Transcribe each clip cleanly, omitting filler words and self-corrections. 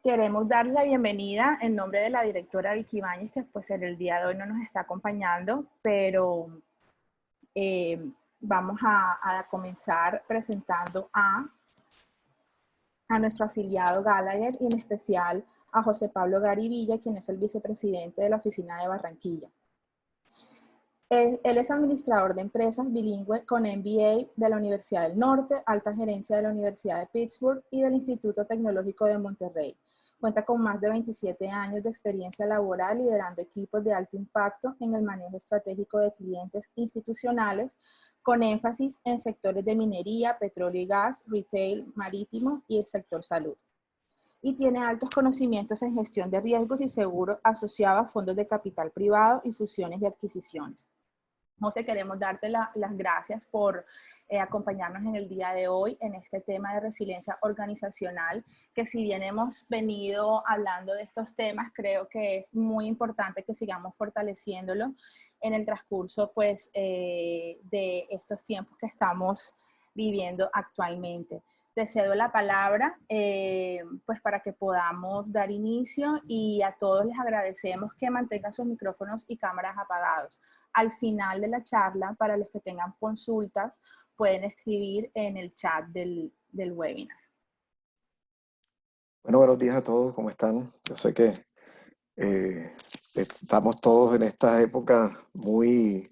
Queremos darle la bienvenida en nombre de la directora Vicky Ibáñez, que pues en el día de hoy no nos está acompañando, pero vamos a comenzar presentando a nuestro afiliado Gallagher y en especial a José Pablo Garibilla, quien es el vicepresidente de la oficina de Barranquilla. Él es administrador de empresas bilingüe con MBA de la Universidad del Norte, alta gerencia de la Universidad de Pittsburgh y del Instituto Tecnológico de Monterrey. Cuenta con más de 27 años de experiencia laboral liderando equipos de alto impacto en el manejo estratégico de clientes institucionales, con énfasis en sectores de minería, petróleo y gas, retail, marítimo y el sector salud. Y tiene altos conocimientos en gestión de riesgos y seguro asociado a fondos de capital privado y fusiones y adquisiciones. José, queremos darte las gracias por acompañarnos en el día de hoy en este tema de resiliencia organizacional, que si bien hemos venido hablando de estos temas, creo que es muy importante que sigamos fortaleciéndolo en el transcurso pues, de estos tiempos que estamos viviendo actualmente. Te cedo la palabra pues para que podamos dar inicio y a todos les agradecemos que mantengan sus micrófonos y cámaras apagados. Al final de la charla, para los que tengan consultas, pueden escribir en el chat del webinar. Bueno, buenos días a todos, ¿cómo están? Yo sé que estamos todos en esta época muy,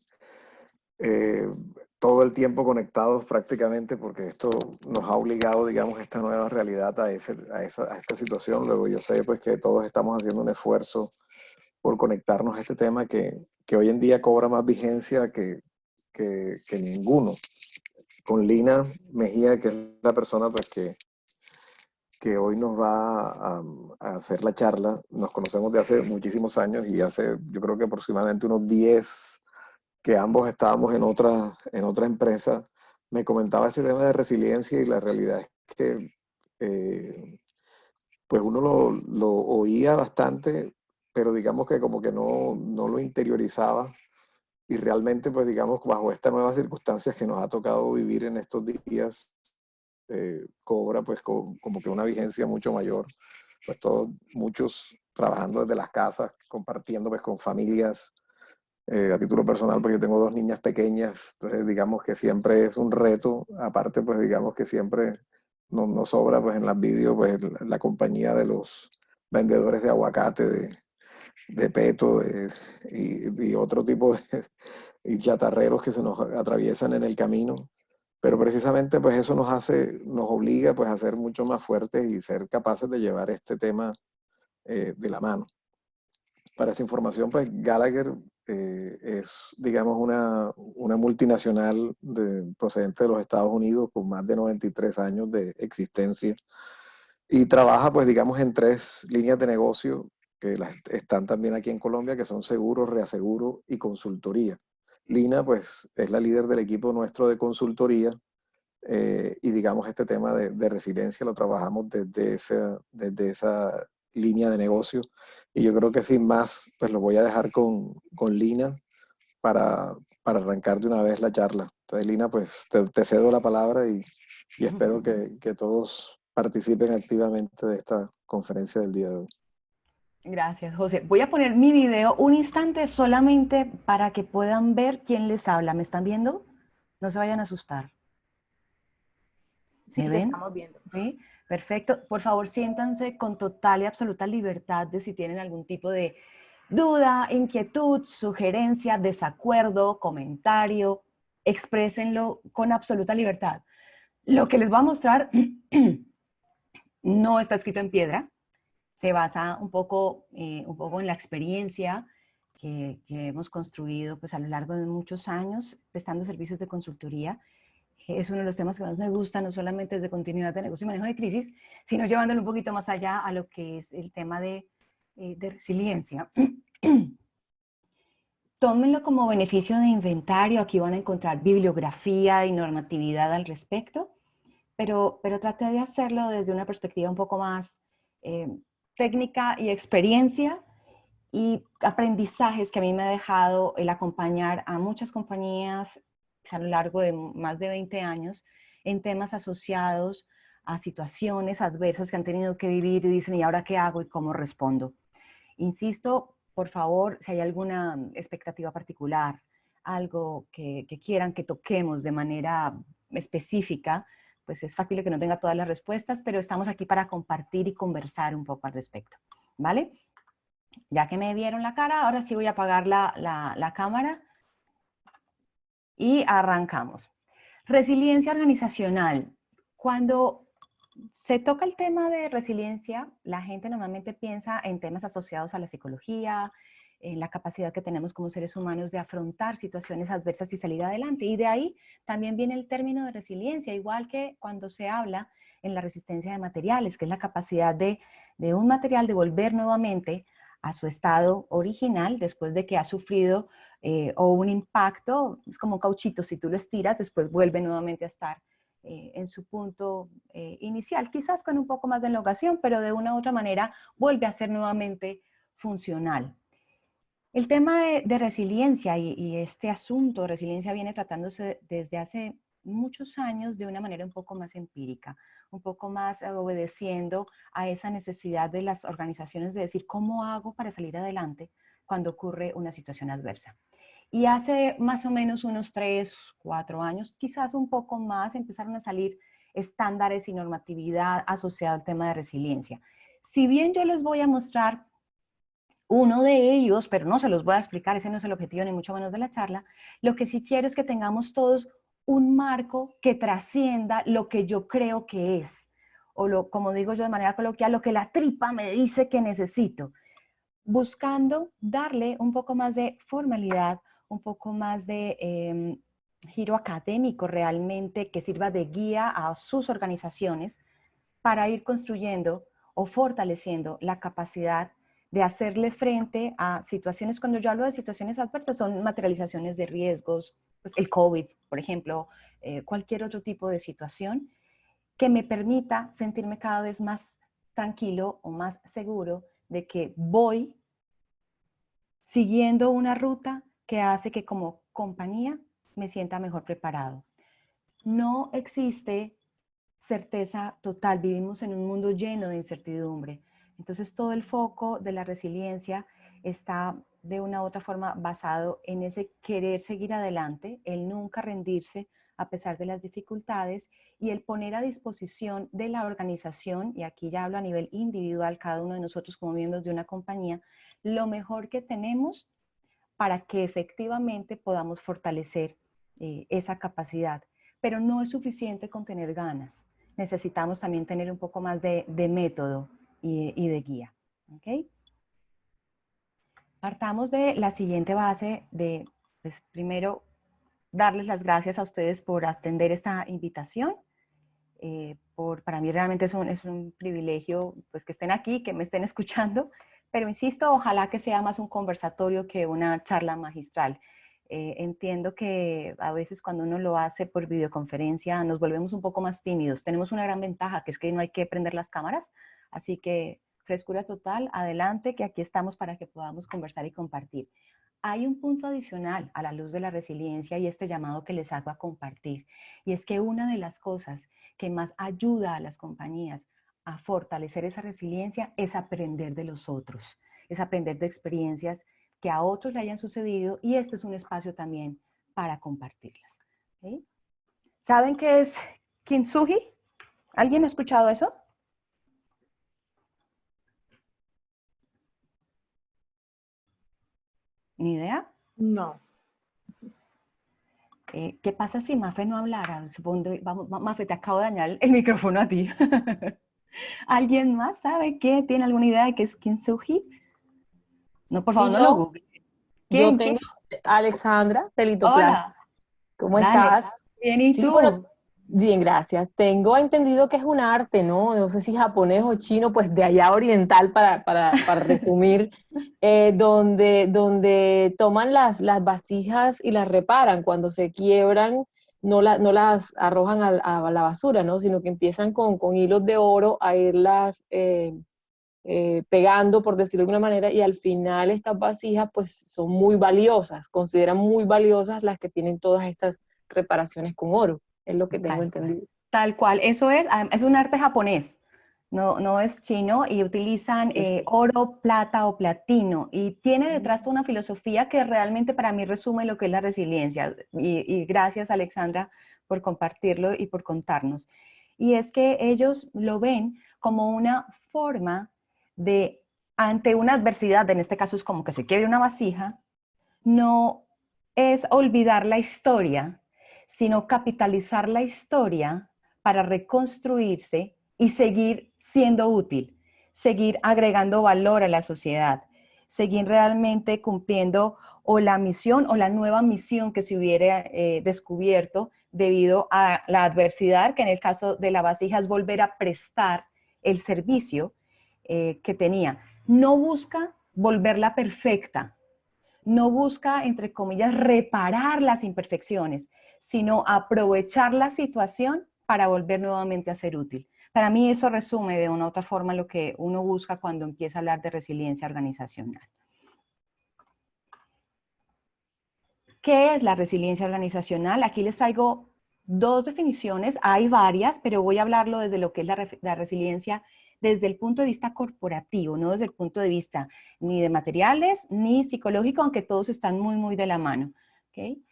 todo el tiempo conectados prácticamente, porque esto nos ha obligado, digamos, a esta nueva realidad, a esta situación. Luego yo sé pues que todos estamos haciendo un esfuerzo por conectarnos a este tema que hoy en día cobra más vigencia que ninguno. Con Lina Mejía, que es la persona pues que hoy nos va a hacer la charla. Nos conocemos de hace muchísimos años y hace, yo creo que aproximadamente unos 10 que ambos estábamos en otra empresa. Me comentaba ese tema de resiliencia y la realidad es que pues uno lo oía bastante, pero digamos que como que no lo interiorizaba y realmente pues digamos bajo estas nuevas circunstancias que nos ha tocado vivir en estos días, cobra pues como que una vigencia mucho mayor, pues todos, muchos trabajando desde las casas, compartiendo pues con familias. A título personal, pues yo tengo 2 niñas pequeñas, entonces digamos que siempre es un reto, aparte pues digamos que siempre nos sobra pues en las vídeos pues la compañía de los vendedores de aguacate, de peto y otro tipo de y chatarreros que se nos atraviesan en el camino. Pero precisamente pues eso nos obliga pues a ser mucho más fuertes y ser capaces de llevar este tema de la mano. Para esa información, pues Gallagher es, digamos, una multinacional procedente de los Estados Unidos con más de 93 años de existencia y trabaja pues digamos en 3 líneas de negocio que están también aquí en Colombia, que son seguro, reaseguro y consultoría. Lina pues es la líder del equipo nuestro de consultoría. Y digamos este tema de resiliencia lo trabajamos desde esa línea de negocio. Y yo creo que sin más, pues lo voy a dejar con Lina para arrancar de una vez la charla. Entonces, Lina, pues te cedo la palabra y espero que todos participen activamente de esta conferencia del día de hoy. Gracias, José. Voy a poner mi video un instante solamente para que puedan ver quién les habla. ¿Me están viendo? No se vayan a asustar. Sí, ¿Me te ven? estamos viendo. ¿Sí? Perfecto. Por favor, siéntanse con total y absoluta libertad de si tienen algún tipo de duda, inquietud, sugerencia, desacuerdo, comentario. Exprésenlo con absoluta libertad. Lo que les voy a mostrar no está escrito en piedra. Se basa un poco en la experiencia que hemos construido pues, a lo largo de muchos años prestando servicios de consultoría. Es uno de los temas que más me gusta, no solamente desde continuidad de negocio y manejo de crisis, sino llevándolo un poquito más allá a lo que es el tema de resiliencia. Tómenlo como beneficio de inventario, aquí van a encontrar bibliografía y normatividad al respecto, pero traté de hacerlo desde una perspectiva un poco más técnica y experiencia y aprendizajes que a mí me ha dejado el acompañar a muchas compañías a lo largo de más de 20 años en temas asociados a situaciones adversas que han tenido que vivir y dicen, ¿y ahora qué hago y cómo respondo? Insisto, por favor, si hay alguna expectativa particular, algo que quieran que toquemos de manera específica, pues es factible que no tenga todas las respuestas, pero estamos aquí para compartir y conversar un poco al respecto, ¿vale? Ya que me vieron la cara, ahora sí voy a apagar la cámara y arrancamos. Resiliencia organizacional. Cuando se toca el tema de resiliencia, la gente normalmente piensa en temas asociados a la psicología, en la capacidad que tenemos como seres humanos de afrontar situaciones adversas y salir adelante. Y de ahí también viene el término de resiliencia, igual que cuando se habla en la resistencia de materiales, que es la capacidad de un material de volver nuevamente a su estado original después de que ha sufrido o un impacto, es como un cauchito, si tú lo estiras, después vuelve nuevamente a estar en su punto inicial, quizás con un poco más de elongación, pero de una u otra manera vuelve a ser nuevamente funcional. El tema de resiliencia y este asunto de resiliencia viene tratándose desde hace muchos años de una manera un poco más empírica, un poco más obedeciendo a esa necesidad de las organizaciones de decir, ¿cómo hago para salir adelante cuando ocurre una situación adversa? Y hace más o menos unos 3, 4 años, quizás un poco más, empezaron a salir estándares y normatividad asociada al tema de resiliencia. Si bien yo les voy a mostrar uno de ellos, pero no se los voy a explicar, ese no es el objetivo ni mucho menos de la charla, lo que sí quiero es que tengamos todos un marco que trascienda lo que yo creo que es, o como digo yo de manera coloquial, lo que la tripa me dice que necesito, buscando darle un poco más de formalidad, un poco más de giro académico realmente que sirva de guía a sus organizaciones para ir construyendo o fortaleciendo la capacidad de hacerle frente a situaciones. Cuando yo hablo de situaciones adversas, son materializaciones de riesgos, pues el COVID, por ejemplo, cualquier otro tipo de situación que me permita sentirme cada vez más tranquilo o más seguro de que voy siguiendo una ruta que hace que como compañía me sienta mejor preparado. No existe certeza total, vivimos en un mundo lleno de incertidumbre. Entonces todo el foco de la resiliencia está de una u otra forma basado en ese querer seguir adelante, el nunca rendirse a pesar de las dificultades y el poner a disposición de la organización, y aquí ya hablo a nivel individual, cada uno de nosotros como miembros de una compañía, lo mejor que tenemos para que efectivamente podamos fortalecer esa capacidad. Pero no es suficiente con tener ganas. Necesitamos también tener un poco más de método y de guía. ¿Okay? Partamos de la siguiente base de, pues, primero, darles las gracias a ustedes por atender esta invitación. Para mí realmente es un privilegio pues, que estén aquí, que me estén escuchando, pero insisto, ojalá que sea más un conversatorio que una charla magistral. Entiendo que a veces cuando uno lo hace por videoconferencia nos volvemos un poco más tímidos. Tenemos una gran ventaja, que es que no hay que prender las cámaras, así que frescura total, adelante, que aquí estamos para que podamos conversar y compartir. Hay un punto adicional a la luz de la resiliencia y este llamado que les hago a compartir, y es que una de las cosas que más ayuda a las compañías a fortalecer esa resiliencia es aprender de los otros, es aprender de experiencias que a otros le hayan sucedido, y este es un espacio también para compartirlas. ¿Okay? ¿Saben qué es Kintsugi? ¿Alguien ha escuchado eso? ¿Ni idea? No. ¿Qué pasa si Mafe no hablara? Vamos, Mafe, te acabo de dañar el micrófono a ti. ¿Alguien más sabe qué? ¿Tiene alguna idea de qué es Kintsugi? No, por favor, Y no lo google. yo ¿Quién? ¿Quién? tengo a Alexandra de Litoplast. Hola, ¿Cómo dale. estás? Bien, ¿y Sí, tú? bueno, bien, gracias. Tengo entendido que es un arte, ¿no? No sé si japonés o chino, pues de allá oriental para resumir, donde toman las vasijas y las reparan. Cuando se quiebran, no las arrojan a la basura, ¿no? Sino que empiezan con hilos de oro a irlas pegando, por decirlo de alguna manera, y al final estas vasijas pues son muy valiosas, consideran muy valiosas las que tienen todas estas reparaciones con oro, es lo que tengo Tal cual. entendido. Tal cual, eso es un arte japonés, no es chino, y utilizan oro, plata o platino, y tiene detrás toda una filosofía que realmente para mí resume lo que es la resiliencia, y gracias Alexandra por compartirlo y por contarnos. Y es que ellos lo ven como una forma de, ante una adversidad, en este caso es como que se quiebre una vasija, no es olvidar la historia, sino capitalizar la historia para reconstruirse y seguir siendo útil, seguir agregando valor a la sociedad, seguir realmente cumpliendo o la misión o la nueva misión que se hubiera descubierto debido a la adversidad, que en el caso de la vasija es volver a prestar el servicio que tenía. No busca volverla perfecta, no busca, entre comillas, reparar las imperfecciones, sino aprovechar la situación para volver nuevamente a ser útil. Para mí eso resume de una u otra forma lo que uno busca cuando empieza a hablar de resiliencia organizacional. ¿Qué es la resiliencia organizacional? Aquí les traigo dos definiciones, hay varias, pero voy a hablarlo desde lo que es la resiliencia desde el punto de vista corporativo, no desde el punto de vista ni de materiales ni psicológico, aunque todos están muy, muy de la mano. ¿Okay?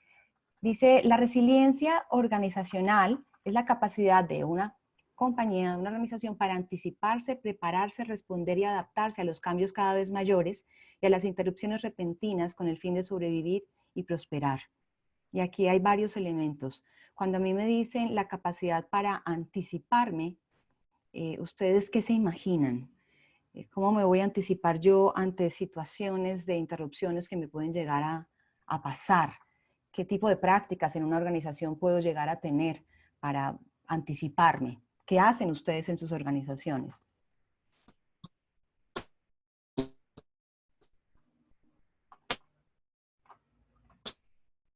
Dice, la resiliencia organizacional es la capacidad de una compañía, de una organización para anticiparse, prepararse, responder y adaptarse a los cambios cada vez mayores y a las interrupciones repentinas con el fin de sobrevivir y prosperar. Y aquí hay varios elementos. Cuando a mí me dicen la capacidad para anticiparme, ¿ustedes qué se imaginan? ¿Cómo me voy a anticipar yo ante situaciones de interrupciones que me pueden llegar a pasar? ¿Qué tipo de prácticas en una organización puedo llegar a tener para anticiparme? ¿Qué hacen ustedes en sus organizaciones?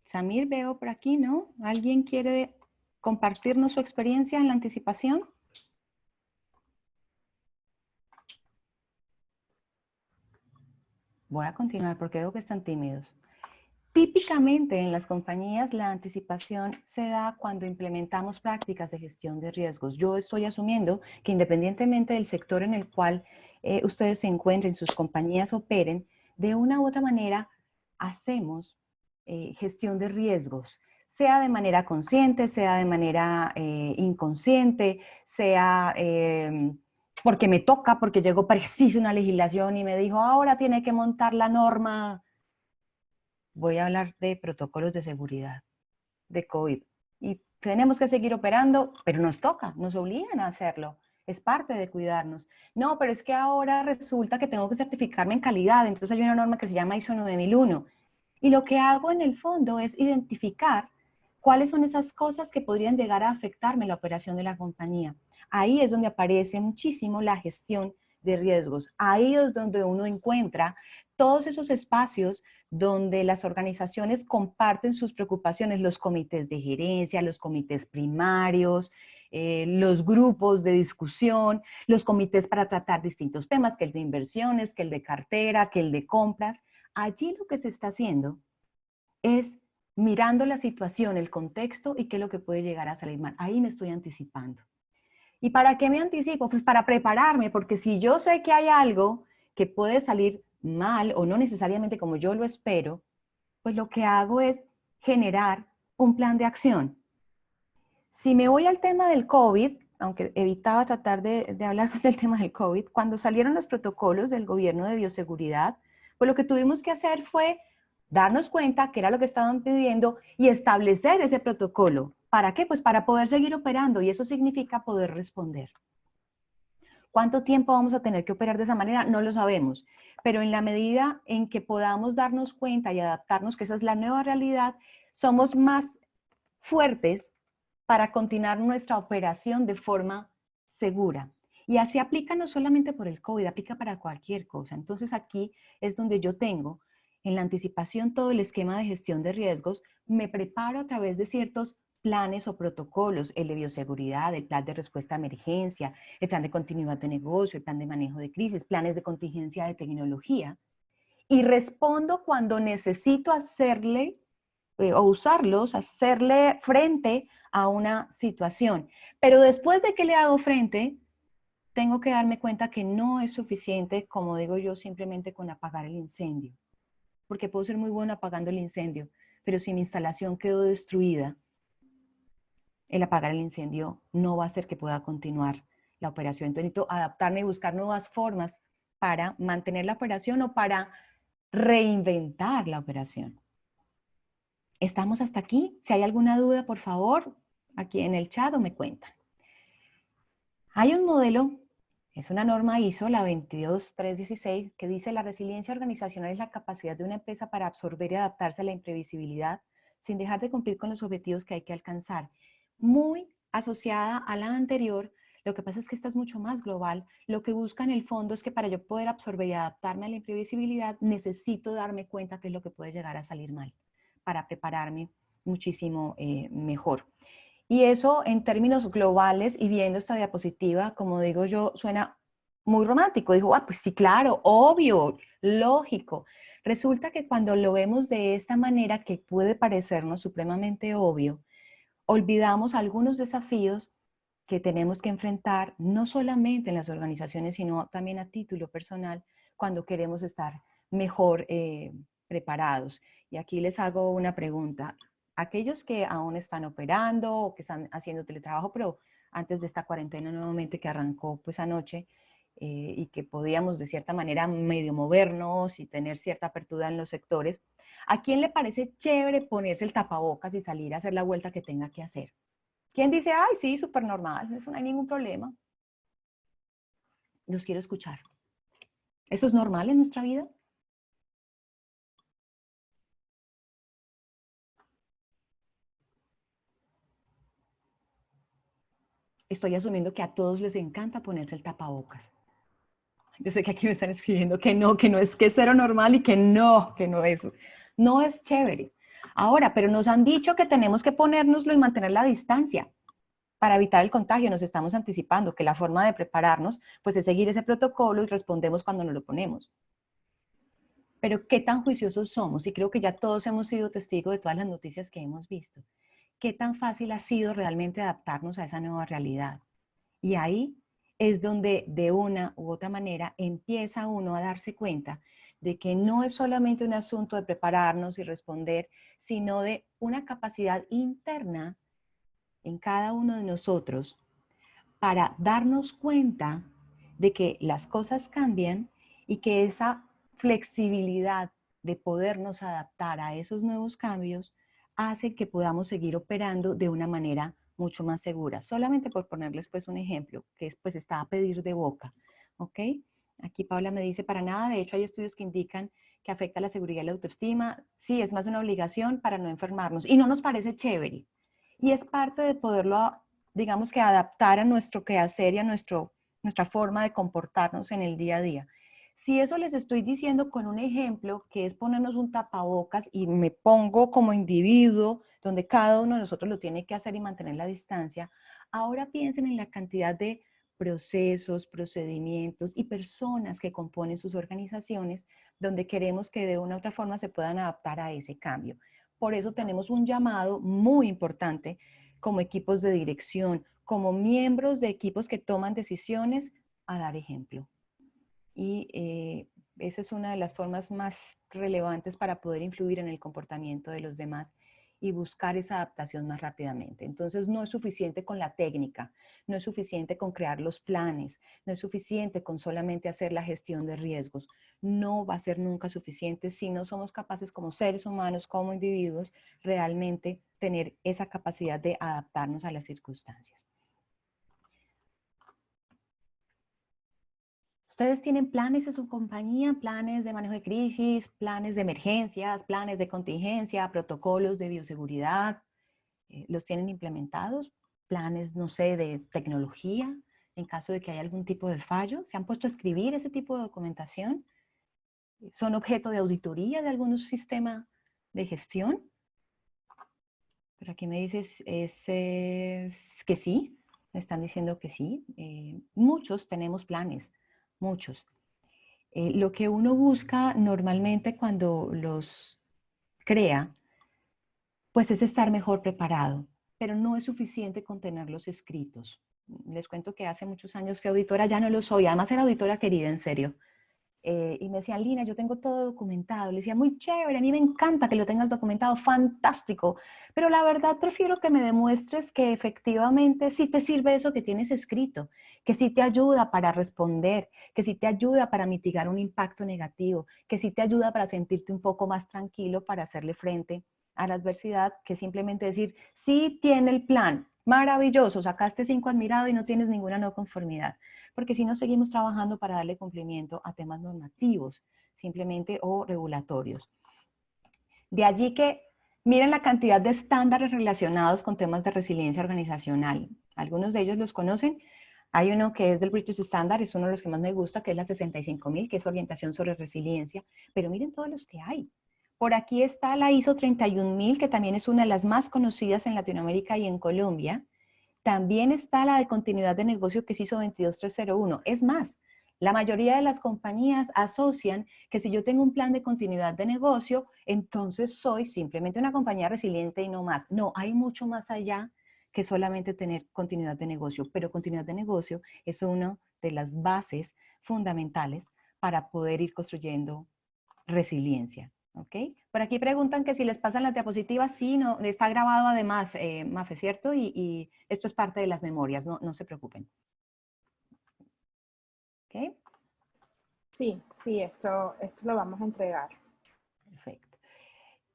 Samir, veo por aquí, ¿no? ¿Alguien quiere compartirnos su experiencia en la anticipación? Voy a continuar porque veo que están tímidos. Típicamente en las compañías la anticipación se da cuando implementamos prácticas de gestión de riesgos. Yo estoy asumiendo que independientemente del sector en el cual ustedes se encuentren, sus compañías operen, de una u otra manera hacemos gestión de riesgos, sea de manera consciente, sea de manera inconsciente, sea porque me toca, porque llegó preciso una legislación y me dijo, ahora tiene que montar la norma. Voy a hablar de protocolos de seguridad, de COVID. Y tenemos que seguir operando, pero nos toca, nos obligan a hacerlo. Es parte de cuidarnos. No, pero es que ahora resulta que tengo que certificarme en calidad. Entonces hay una norma que se llama ISO 9001. Y lo que hago en el fondo es identificar cuáles son esas cosas que podrían llegar a afectarme la operación de la compañía. Ahí es donde aparece muchísimo la gestión de riesgos. Ahí es donde uno encuentra todos esos espacios donde las organizaciones comparten sus preocupaciones, los comités de gerencia, los comités primarios, los grupos de discusión, los comités para tratar distintos temas, que el de inversiones, que el de cartera, que el de compras. Allí lo que se está haciendo es mirando la situación, el contexto y qué es lo que puede llegar a salir mal. Ahí me estoy anticipando. ¿Y para qué me anticipo? Pues para prepararme, porque si yo sé que hay algo que puede salir mal o no necesariamente como yo lo espero, pues lo que hago es generar un plan de acción. Si me voy al tema del COVID, aunque evitaba tratar de hablar del tema del COVID, cuando salieron los protocolos del gobierno de bioseguridad, pues lo que tuvimos que hacer fue darnos cuenta que era lo que estaban pidiendo y establecer ese protocolo. ¿Para qué? Pues para poder seguir operando, y eso significa poder responder. ¿Cuánto tiempo vamos a tener que operar de esa manera? No lo sabemos, pero en la medida en que podamos darnos cuenta y adaptarnos, que esa es la nueva realidad, somos más fuertes para continuar nuestra operación de forma segura. Y así aplica no solamente por el COVID, aplica para cualquier cosa. Entonces aquí es donde yo tengo en la anticipación todo el esquema de gestión de riesgos, me preparo a través de ciertos planes o protocolos, el de bioseguridad, el plan de respuesta a emergencia, el plan de continuidad de negocio, el plan de manejo de crisis, planes de contingencia de tecnología, y respondo cuando necesito hacerle o usarlos, hacerle frente a una situación. Pero después de que le hago frente, tengo que darme cuenta que no es suficiente, como digo yo, simplemente con apagar el incendio. Porque puedo ser muy bueno apagando el incendio, pero si mi instalación quedó destruida, el apagar el incendio no va a hacer que pueda continuar la operación. Entonces necesito adaptarme y buscar nuevas formas para mantener la operación o para reinventar la operación. ¿Estamos hasta aquí? Si hay alguna duda, por favor, aquí en el chat o me cuentan. Hay un modelo, es una norma ISO, la 22316, que dice: la resiliencia organizacional es la capacidad de una empresa para absorber y adaptarse a la imprevisibilidad sin dejar de cumplir con los objetivos que hay que alcanzar. Muy asociada a la anterior, lo que pasa es que esta es mucho más global. Lo que busca en el fondo es que para yo poder absorber y adaptarme a la imprevisibilidad, necesito darme cuenta qué es lo que puede llegar a salir mal, para prepararme muchísimo mejor. Y eso en términos globales, y viendo esta diapositiva, como digo yo, suena muy romántico. Dijo, pues sí, claro, obvio, lógico. Resulta que cuando lo vemos de esta manera, que puede parecernos supremamente obvio, olvidamos algunos desafíos que tenemos que enfrentar, no solamente en las organizaciones, sino también a título personal, cuando queremos estar mejor preparados. Y aquí les hago una pregunta. Aquellos que aún están operando o que están haciendo teletrabajo, pero antes de esta cuarentena nuevamente que arrancó pues anoche, y que podíamos de cierta manera medio movernos y tener cierta apertura en los sectores, ¿a quién le parece chévere ponerse el tapabocas y salir a hacer la vuelta que tenga que hacer? ¿Quién dice, ay, sí, súper normal, eso no hay ningún problema? Los quiero escuchar. ¿Eso es normal en nuestra vida? Estoy asumiendo que a todos les encanta ponerse el tapabocas. Yo sé que aquí me están escribiendo que no es que es cero normal y que no es chévere. Ahora, pero nos han dicho que tenemos que ponérnoslo y mantener la distancia para evitar el contagio. Nos estamos anticipando que la forma de prepararnos pues es seguir ese protocolo y respondemos cuando nos lo ponemos. Pero ¿qué tan juiciosos somos? Y creo que ya todos hemos sido testigos de todas las noticias que hemos visto. ¿Qué tan fácil ha sido realmente adaptarnos a esa nueva realidad? Y ahí es donde de una u otra manera empieza uno a darse cuenta de que no es solamente un asunto de prepararnos y responder, sino de una capacidad interna en cada uno de nosotros para darnos cuenta de que las cosas cambian y que esa flexibilidad de podernos adaptar a esos nuevos cambios hace que podamos seguir operando de una manera mucho más segura. Solamente por ponerles pues un ejemplo, que es, pues está a pedir de boca, ¿ok? Aquí Paula me dice, para nada, de hecho hay estudios que indican que afecta la seguridad y la autoestima. Sí, es más una obligación para no enfermarnos y no nos parece chévere. Y es parte de poderlo, digamos que adaptar a nuestro quehacer y a nuestra forma de comportarnos en el día a día. Si eso les estoy diciendo con un ejemplo, que es ponernos un tapabocas y me pongo como individuo, donde cada uno de nosotros lo tiene que hacer y mantener la distancia, ahora piensen en la cantidad de procesos, procedimientos y personas que componen sus organizaciones, donde queremos que de una u otra forma se puedan adaptar a ese cambio. Por eso tenemos un llamado muy importante como equipos de dirección, como miembros de equipos que toman decisiones, a dar ejemplo. Y esa es una de las formas más relevantes para poder influir en el comportamiento de los demás y buscar esa adaptación más rápidamente. Entonces no es suficiente con la técnica, no es suficiente con crear los planes, no es suficiente con solamente hacer la gestión de riesgos. No va a ser nunca suficiente si no somos capaces como seres humanos, como individuos, realmente tener esa capacidad de adaptarnos a las circunstancias. ¿Ustedes tienen planes en su compañía? ¿Planes de manejo de crisis, planes de emergencias, planes de contingencia, protocolos de bioseguridad? ¿Los tienen implementados? ¿Planes, no sé, de tecnología en caso de que haya algún tipo de fallo? ¿Se han puesto a escribir ese tipo de documentación? ¿Son objeto de auditoría de algún sistema de gestión? Pero aquí me dices que sí, me están diciendo que sí. Muchos tenemos planes, muchos. Lo que uno busca normalmente cuando los crea, pues es estar mejor preparado. pero no es suficiente con tenerlos escritos. Les cuento que hace muchos años fui auditora, ya no lo soy, además era auditora querida, en serio. Y me decía, Lina, yo tengo todo documentado. Le decía, muy chévere, a mí me encanta que lo tengas documentado, fantástico. Pero la verdad prefiero que me demuestres que efectivamente sí te sirve eso que tienes escrito, que sí te ayuda para responder, que sí te ayuda para mitigar un impacto negativo, que sí te ayuda para sentirte un poco más tranquilo para hacerle frente a la adversidad, que simplemente decir, sí tiene el plan, maravilloso, sacaste 5 admirado y no tienes ninguna no conformidad. Porque si no seguimos trabajando para darle cumplimiento a temas normativos, simplemente o regulatorios. De allí que miren la cantidad de estándares relacionados con temas de resiliencia organizacional. Algunos de ellos los conocen. Hay uno que es del British Standard, es uno de los que más me gusta, que es la 65.000, que es orientación sobre resiliencia. Pero miren todos los que hay. Por aquí está la ISO 31.000, que también es una de las más conocidas en Latinoamérica y en Colombia. También está la de continuidad de negocio, que es ISO 22301. Es más, la mayoría de las compañías asocian que si yo tengo un plan de continuidad de negocio, entonces soy simplemente una compañía resiliente y no más. No, hay mucho más allá que solamente tener continuidad de negocio, pero continuidad de negocio es una de las bases fundamentales para poder ir construyendo resiliencia. ¿Ok? Por aquí preguntan que si les pasan las diapositivas. Sí, no, está grabado además, Mafe, ¿cierto? Y esto es parte de las memorias, no se preocupen. ¿Ok? Sí, sí, esto lo vamos a entregar. Perfecto.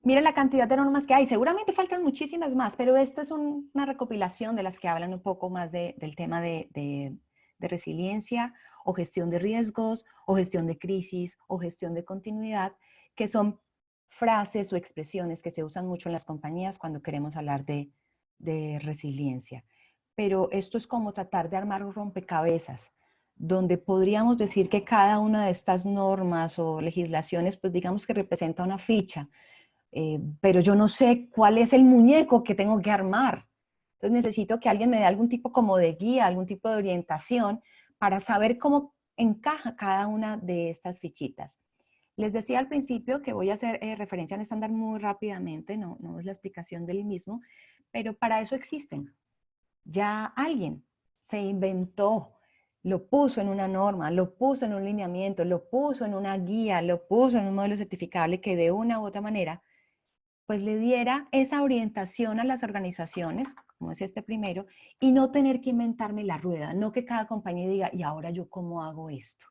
Miren la cantidad de normas que hay. Seguramente faltan muchísimas más, pero esta es una recopilación de las que hablan un poco más del tema de resiliencia o gestión de riesgos o gestión de crisis o gestión de continuidad, que son frases o expresiones que se usan mucho en las compañías cuando queremos hablar de resiliencia. Pero esto es como tratar de armar un rompecabezas, donde podríamos decir que cada una de estas normas o legislaciones, pues digamos que representa una ficha, pero yo no sé cuál es el muñeco que tengo que armar. Entonces necesito que alguien me dé algún tipo como de guía, algún tipo de orientación para saber cómo encaja cada una de estas fichitas. Les decía al principio que voy a hacer referencia al estándar muy rápidamente, no es la explicación del mismo, pero para eso existen. Ya alguien se inventó, lo puso en una norma, lo puso en un lineamiento, lo puso en una guía, lo puso en un modelo certificable que de una u otra manera pues le diera esa orientación a las organizaciones, como es este primero, y no tener que inventarme la rueda, no que cada compañía diga, ¿y ahora yo cómo hago esto?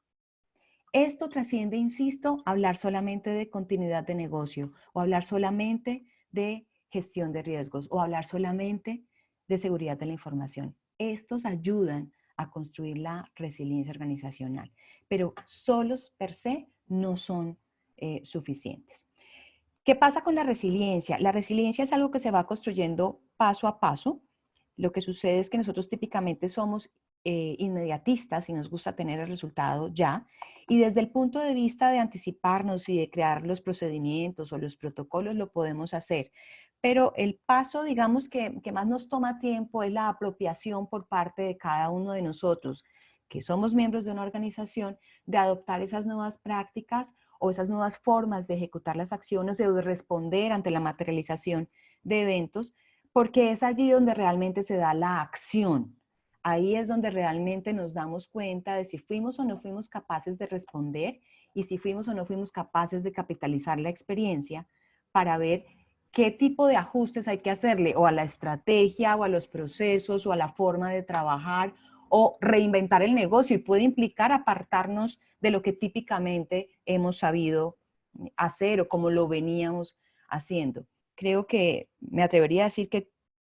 Esto trasciende, insisto, hablar solamente de continuidad de negocio o hablar solamente de gestión de riesgos o hablar solamente de seguridad de la información. Estos ayudan a construir la resiliencia organizacional, pero solos per se no son suficientes. ¿Qué pasa con la resiliencia? La resiliencia es algo que se va construyendo paso a paso. Lo que sucede es que nosotros típicamente somos inmediatistas y nos gusta tener el resultado ya. Y desde el punto de vista de anticiparnos y de crear los procedimientos o los protocolos lo podemos hacer. Pero el paso, digamos, que más nos toma tiempo es la apropiación por parte de cada uno de nosotros, que somos miembros de una organización, de adoptar esas nuevas prácticas o esas nuevas formas de ejecutar las acciones o de responder ante la materialización de eventos, porque es allí donde realmente se da la acción. Ahí es donde realmente nos damos cuenta de si fuimos o no fuimos capaces de responder y si fuimos o no fuimos capaces de capitalizar la experiencia para ver qué tipo de ajustes hay que hacerle o a la estrategia o a los procesos o a la forma de trabajar o reinventar el negocio, y puede implicar apartarnos de lo que típicamente hemos sabido hacer o como lo veníamos haciendo. Creo que me atrevería a decir que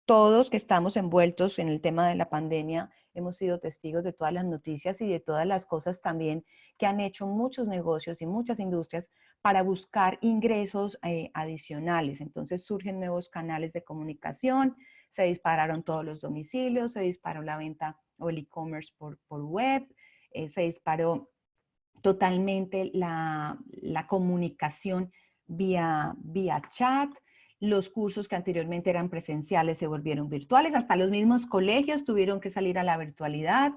todos que estamos envueltos en el tema de la pandemia hemos sido testigos de todas las noticias y de todas las cosas también que han hecho muchos negocios y muchas industrias para buscar ingresos adicionales. Entonces surgen nuevos canales de comunicación, se dispararon todos los domicilios, se disparó la venta o el e-commerce por web, se disparó totalmente la comunicación vía chat. Los cursos que anteriormente eran presenciales se volvieron virtuales, hasta los mismos colegios tuvieron que salir a la virtualidad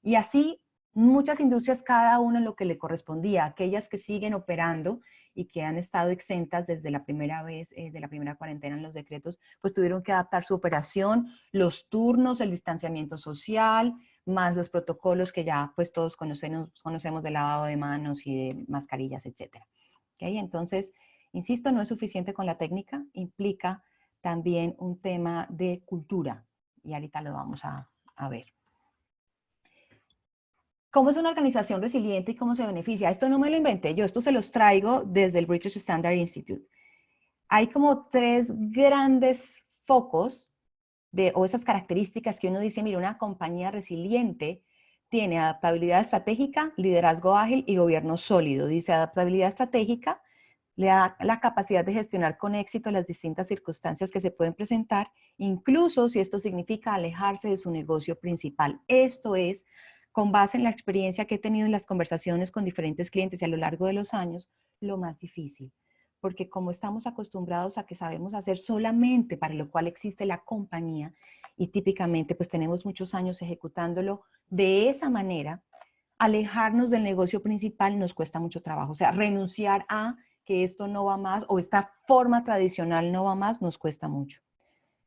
y así muchas industrias, cada una en lo que le correspondía, aquellas que siguen operando y que han estado exentas desde la primera vez de la primera cuarentena en los decretos, pues tuvieron que adaptar su operación, los turnos, el distanciamiento social, más los protocolos que ya pues todos conocemos de lavado de manos y de mascarillas, etc. ¿Okay? Entonces, insisto, no es suficiente con la técnica, implica también un tema de cultura, y ahorita lo vamos a ver. ¿Cómo es una organización resiliente y cómo se beneficia? Esto no me lo inventé yo, esto se los traigo desde el British Standard Institute. Hay como 3 grandes focos o esas características que uno dice, mira, una compañía resiliente tiene adaptabilidad estratégica, liderazgo ágil y gobierno sólido. Dice, adaptabilidad estratégica le da la capacidad de gestionar con éxito las distintas circunstancias que se pueden presentar, incluso si esto significa alejarse de su negocio principal. Esto es, con base en la experiencia que he tenido en las conversaciones con diferentes clientes y a lo largo de los años, lo más difícil. Porque como estamos acostumbrados a que sabemos hacer solamente para lo cual existe la compañía, y típicamente pues tenemos muchos años ejecutándolo de esa manera, alejarnos del negocio principal nos cuesta mucho trabajo. O sea, renunciar a que esto no va más o esta forma tradicional no va más, nos cuesta mucho.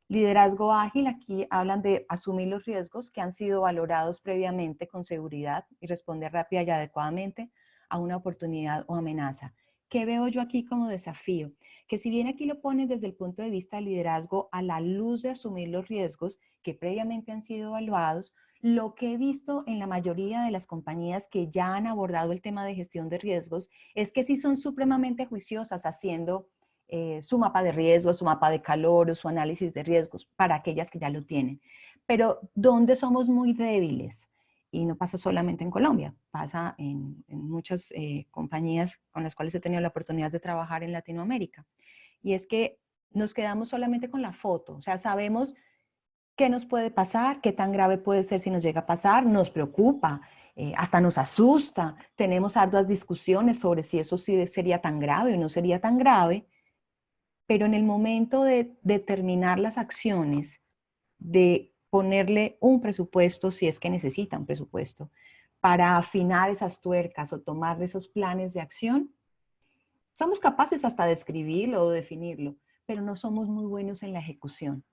Liderazgo ágil, aquí hablan de asumir los riesgos que han sido valorados previamente con seguridad y responder rápida y adecuadamente a una oportunidad o amenaza. ¿Qué veo yo aquí como desafío? Que si bien aquí lo pones desde el punto de vista del liderazgo a la luz de asumir los riesgos que previamente han sido evaluados, lo que he visto en la mayoría de las compañías que ya han abordado el tema de gestión de riesgos es que sí son supremamente juiciosas haciendo su mapa de riesgos, su mapa de calor o su análisis de riesgos para aquellas que ya lo tienen. Pero ¿dónde somos muy débiles? Y no pasa solamente en Colombia, pasa en muchas compañías con las cuales he tenido la oportunidad de trabajar en Latinoamérica. Y es que nos quedamos solamente con la foto, o sea, sabemos qué nos puede pasar, qué tan grave puede ser si nos llega a pasar, nos preocupa, hasta nos asusta, tenemos arduas discusiones sobre si eso sí sería tan grave o no sería tan grave, pero en el momento de determinar las acciones, de ponerle un presupuesto, si es que necesita un presupuesto, para afinar esas tuercas o tomar esos planes de acción, somos capaces hasta de escribirlo o definirlo, pero no somos muy buenos en la ejecución.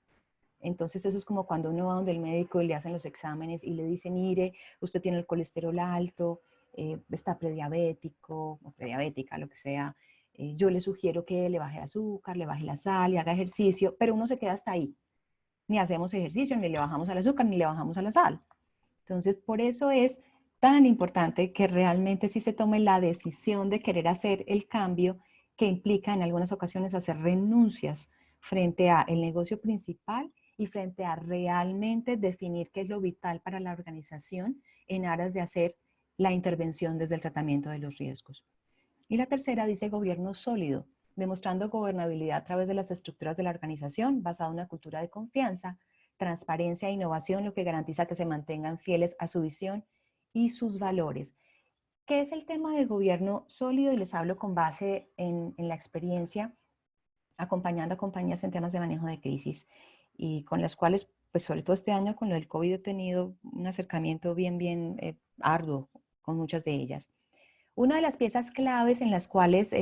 Entonces eso es como cuando uno va donde el médico y le hacen los exámenes y le dicen, mire, usted tiene el colesterol alto, está prediabético o prediabética, lo que sea, yo le sugiero que le baje el azúcar, le baje la sal y haga ejercicio, pero uno se queda hasta ahí. Ni hacemos ejercicio, ni le bajamos al azúcar, ni le bajamos a la sal. Entonces, por eso es tan importante que realmente sí se tome la decisión de querer hacer el cambio que implica en algunas ocasiones hacer renuncias frente a el negocio principal y frente a realmente definir qué es lo vital para la organización en aras de hacer la intervención desde el tratamiento de los riesgos. Y la tercera dice gobierno sólido, demostrando gobernabilidad a través de las estructuras de la organización basada en una cultura de confianza, transparencia e innovación, lo que garantiza que se mantengan fieles a su visión y sus valores. ¿Qué es el tema de gobierno sólido? Y les hablo con base en la experiencia acompañando a compañías en temas de manejo de crisis y con las cuales, pues sobre todo este año con lo del COVID he tenido un acercamiento bien arduo con muchas de ellas. Una de las piezas claves en las cuales,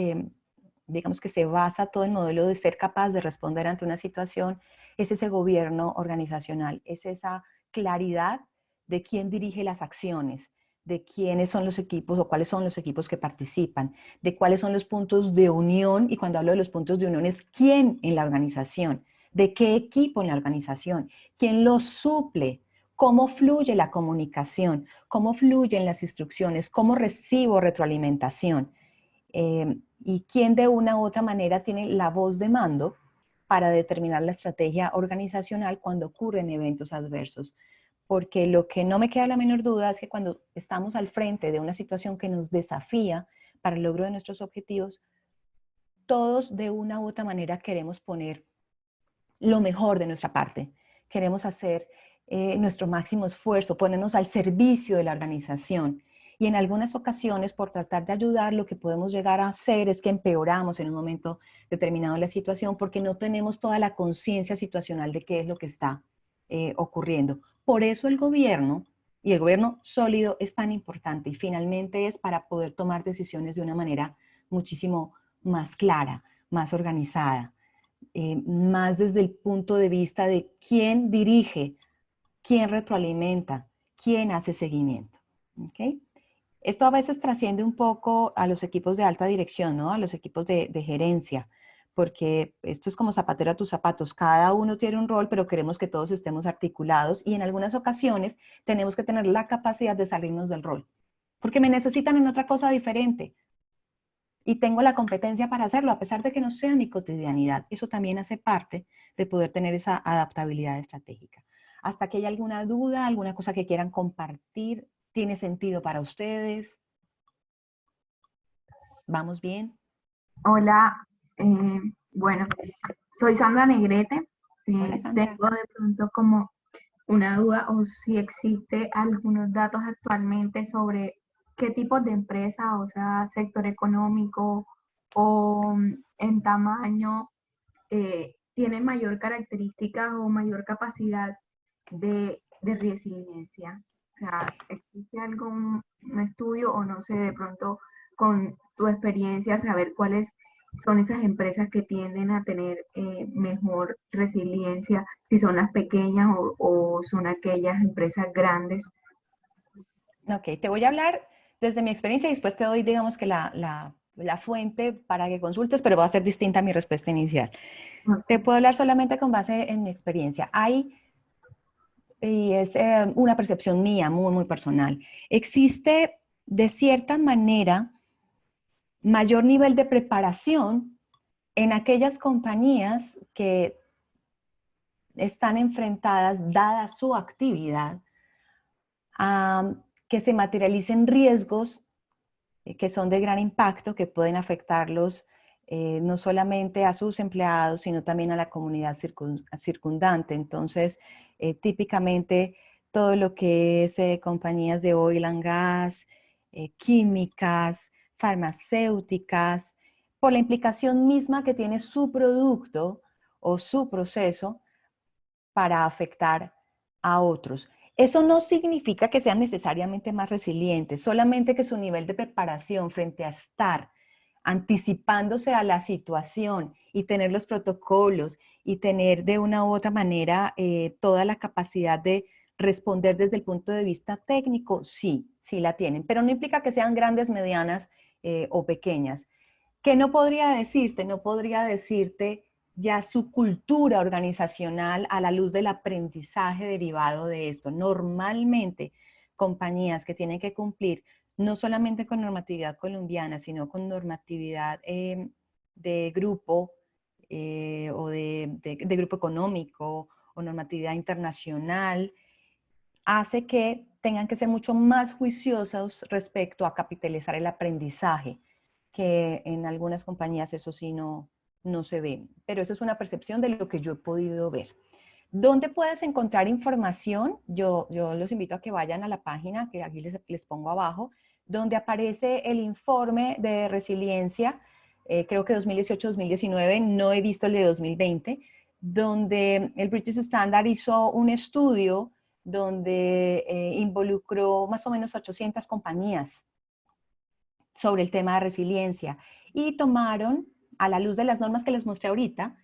digamos que se basa todo el modelo de ser capaz de responder ante una situación es ese gobierno organizacional, es esa claridad de quién dirige las acciones, de quiénes son los equipos o cuáles son los equipos que participan, de cuáles son los puntos de unión, y cuando hablo de los puntos de unión es quién en la organización, de qué equipo en la organización, quién los suple, cómo fluye la comunicación, cómo fluyen las instrucciones, cómo recibo retroalimentación y quién de una u otra manera tiene la voz de mando para determinar la estrategia organizacional cuando ocurren eventos adversos. Porque lo que no me queda la menor duda es que cuando estamos al frente de una situación que nos desafía para el logro de nuestros objetivos, todos de una u otra manera queremos poner lo mejor de nuestra parte. Queremos hacer nuestro máximo esfuerzo, ponernos al servicio de la organización. Y en algunas ocasiones, por tratar de ayudar, lo que podemos llegar a hacer es que empeoramos en un momento determinado la situación porque no tenemos toda la conciencia situacional de qué es lo que está ocurriendo. Por eso el gobierno, y el gobierno sólido, es tan importante y finalmente es para poder tomar decisiones de una manera muchísimo más clara, más organizada, más desde el punto de vista de quién dirige, quién retroalimenta, quién hace seguimiento. ¿Okay? Esto a veces trasciende un poco a los equipos de alta dirección, ¿no? A los equipos de gerencia, porque esto es como zapatero a tus zapatos. Cada uno tiene un rol, pero queremos que todos estemos articulados y en algunas ocasiones tenemos que tener la capacidad de salirnos del rol, porque me necesitan en otra cosa diferente y tengo la competencia para hacerlo, a pesar de que no sea mi cotidianidad. Eso también hace parte de poder tener esa adaptabilidad estratégica. Hasta que haya alguna duda, alguna cosa que quieran compartir, ¿tiene sentido para ustedes? ¿Vamos bien? Hola, bueno, soy Sandra Negrete. Hola, Sandra. Tengo de pronto como una duda o si existe algunos datos actualmente sobre qué tipos de empresas, o sea, sector económico o en tamaño, tienen mayor característica o mayor capacidad de resiliencia. O sea, ¿existe algún un estudio o no sé, de pronto con tu experiencia, saber cuáles son esas empresas que tienden a tener mejor resiliencia, si son las pequeñas o son aquellas empresas grandes? Ok, te voy a hablar desde mi experiencia y después te doy, digamos que la fuente para que consultes, pero va a ser distinta a mi respuesta inicial. Te puedo hablar solamente con base en mi experiencia. Y es una percepción mía, muy, muy personal. Existe, de cierta manera, mayor nivel de preparación en aquellas compañías que están enfrentadas, dada su actividad, a que se materialicen riesgos que son de gran impacto, que pueden afectarlos no solamente a sus empleados, sino también a la comunidad circundante. Entonces, típicamente todo lo que es compañías de oil and gas, químicas, farmacéuticas, por la implicación misma que tiene su producto o su proceso para afectar a otros. Eso no significa que sean necesariamente más resilientes, solamente que su nivel de preparación frente a estar anticipándose a la situación y tener los protocolos y tener de una u otra manera toda la capacidad de responder desde el punto de vista técnico, sí, sí la tienen, pero no implica que sean grandes, medianas o pequeñas. ¿Qué no podría decirte? No podría decirte ya su cultura organizacional a la luz del aprendizaje derivado de esto. Normalmente, compañías que tienen que cumplir no solamente con normatividad colombiana, sino con normatividad de grupo o de grupo económico o normatividad internacional, hace que tengan que ser mucho más juiciosos respecto a capitalizar el aprendizaje, que en algunas compañías eso sí no se ve. Pero esa es una percepción de lo que yo he podido ver. ¿Dónde puedes encontrar información? Yo los invito a que vayan a la página que aquí les pongo abajo, donde aparece el informe de resiliencia, creo que 2018-2019, no he visto el de 2020, donde el British Standard hizo un estudio donde involucró más o menos 800 compañías sobre el tema de resiliencia y tomaron, a la luz de las normas que les mostré ahorita,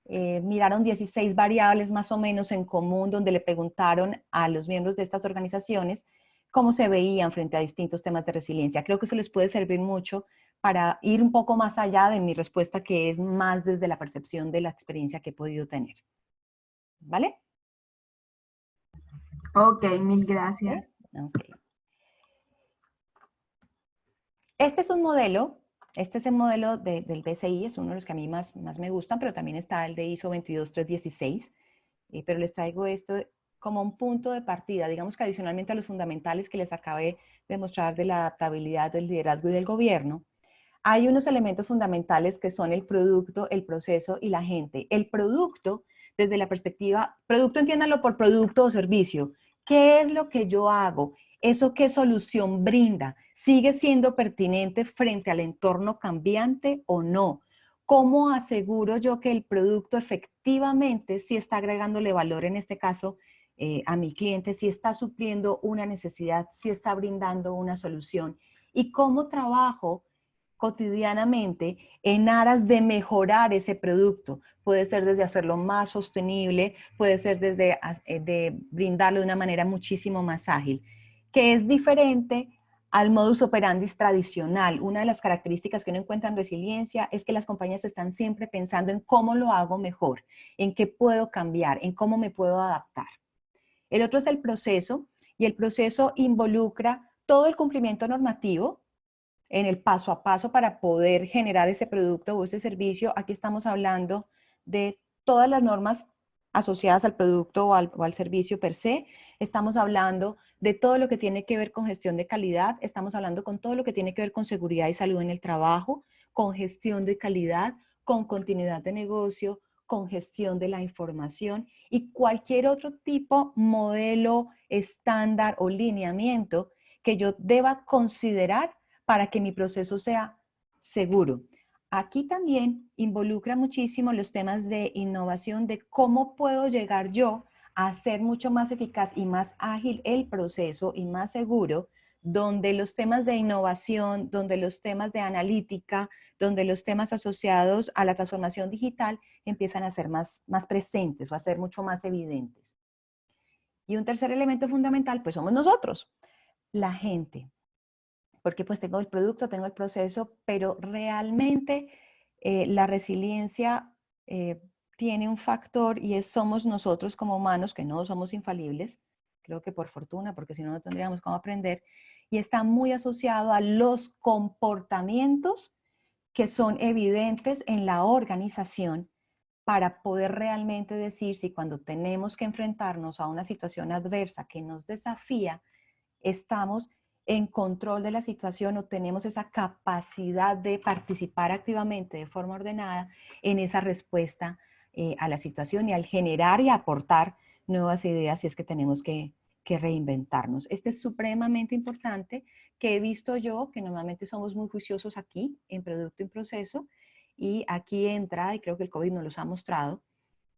miraron 16 variables más o menos en común donde le preguntaron a los miembros de estas organizaciones cómo se veían frente a distintos temas de resiliencia. Creo que eso les puede servir mucho para ir un poco más allá de mi respuesta, que es más desde la percepción de la experiencia que he podido tener. ¿Vale? Ok, mil gracias. Okay. Este es un modelo, este es el modelo del BCI, es uno de los que a mí más me gustan, pero también está el de ISO 22316, pero les traigo esto como un punto de partida, digamos que adicionalmente a los fundamentales que les acabé de mostrar de la adaptabilidad, del liderazgo y del gobierno, hay unos elementos fundamentales que son el producto, el proceso y la gente. El producto, desde la perspectiva, producto entiéndanlo por producto o servicio. ¿Qué es lo que yo hago? ¿Eso qué solución brinda? ¿Sigue siendo pertinente frente al entorno cambiante o no? ¿Cómo aseguro yo que el producto efectivamente sí está agregándole valor, en este caso, a mi cliente, si está supliendo una necesidad, si está brindando una solución? ¿Y cómo trabajo cotidianamente en aras de mejorar ese producto. Puede ser desde hacerlo más sostenible, puede ser desde de brindarlo de una manera muchísimo más ágil, que es diferente al modus operandi tradicional. Una de las características que uno encuentra en resiliencia es que las compañías están siempre pensando en cómo lo hago mejor, en qué puedo cambiar, en cómo me puedo adaptar. El otro es el proceso, y el proceso involucra todo el cumplimiento normativo en el paso a paso para poder generar ese producto o ese servicio. Aquí estamos hablando de todas las normas asociadas al producto o al servicio per se. Estamos hablando de todo lo que tiene que ver con gestión de calidad. Estamos hablando con todo lo que tiene que ver con seguridad y salud en el trabajo, con gestión de calidad, con continuidad de negocio, con gestión de la información y cualquier otro tipo, modelo, estándar o lineamiento que yo deba considerar para que mi proceso sea seguro. Aquí también involucra muchísimo los temas de innovación, de cómo puedo llegar yo a hacer mucho más eficaz y más ágil el proceso y más seguro, donde los temas de innovación, donde los temas de analítica, donde los temas asociados a la transformación digital empiezan a ser más presentes o a ser mucho más evidentes. Y un tercer elemento fundamental, pues somos nosotros, la gente. Porque pues tengo el producto, tengo el proceso, pero realmente la resiliencia tiene un factor y somos nosotros como humanos, que no somos infalibles, creo que por fortuna, porque si no, no tendríamos cómo aprender, y está muy asociado a los comportamientos que son evidentes en la organización para poder realmente decir si cuando tenemos que enfrentarnos a una situación adversa que nos desafía, estamos en control de la situación o tenemos esa capacidad de participar activamente de forma ordenada en esa respuesta a la situación y al generar y aportar nuevas ideas si es que tenemos que reinventarnos. Este es supremamente importante, que he visto yo, que normalmente somos muy juiciosos aquí en producto y proceso, y aquí entra, y creo que el COVID nos los ha mostrado,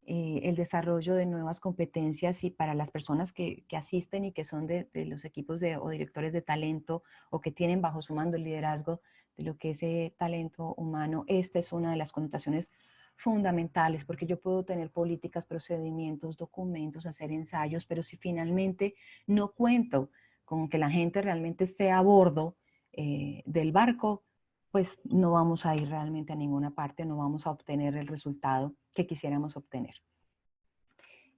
el desarrollo de nuevas competencias y para las personas que asisten y que son de los equipos o directores de talento o que tienen bajo su mando el liderazgo de lo que es talento humano. Esta es una de las connotaciones fundamentales, porque yo puedo tener políticas, procedimientos, documentos, hacer ensayos, pero si finalmente no cuento con que la gente realmente esté a bordo del barco, pues no vamos a ir realmente a ninguna parte, no vamos a obtener el resultado que quisiéramos obtener.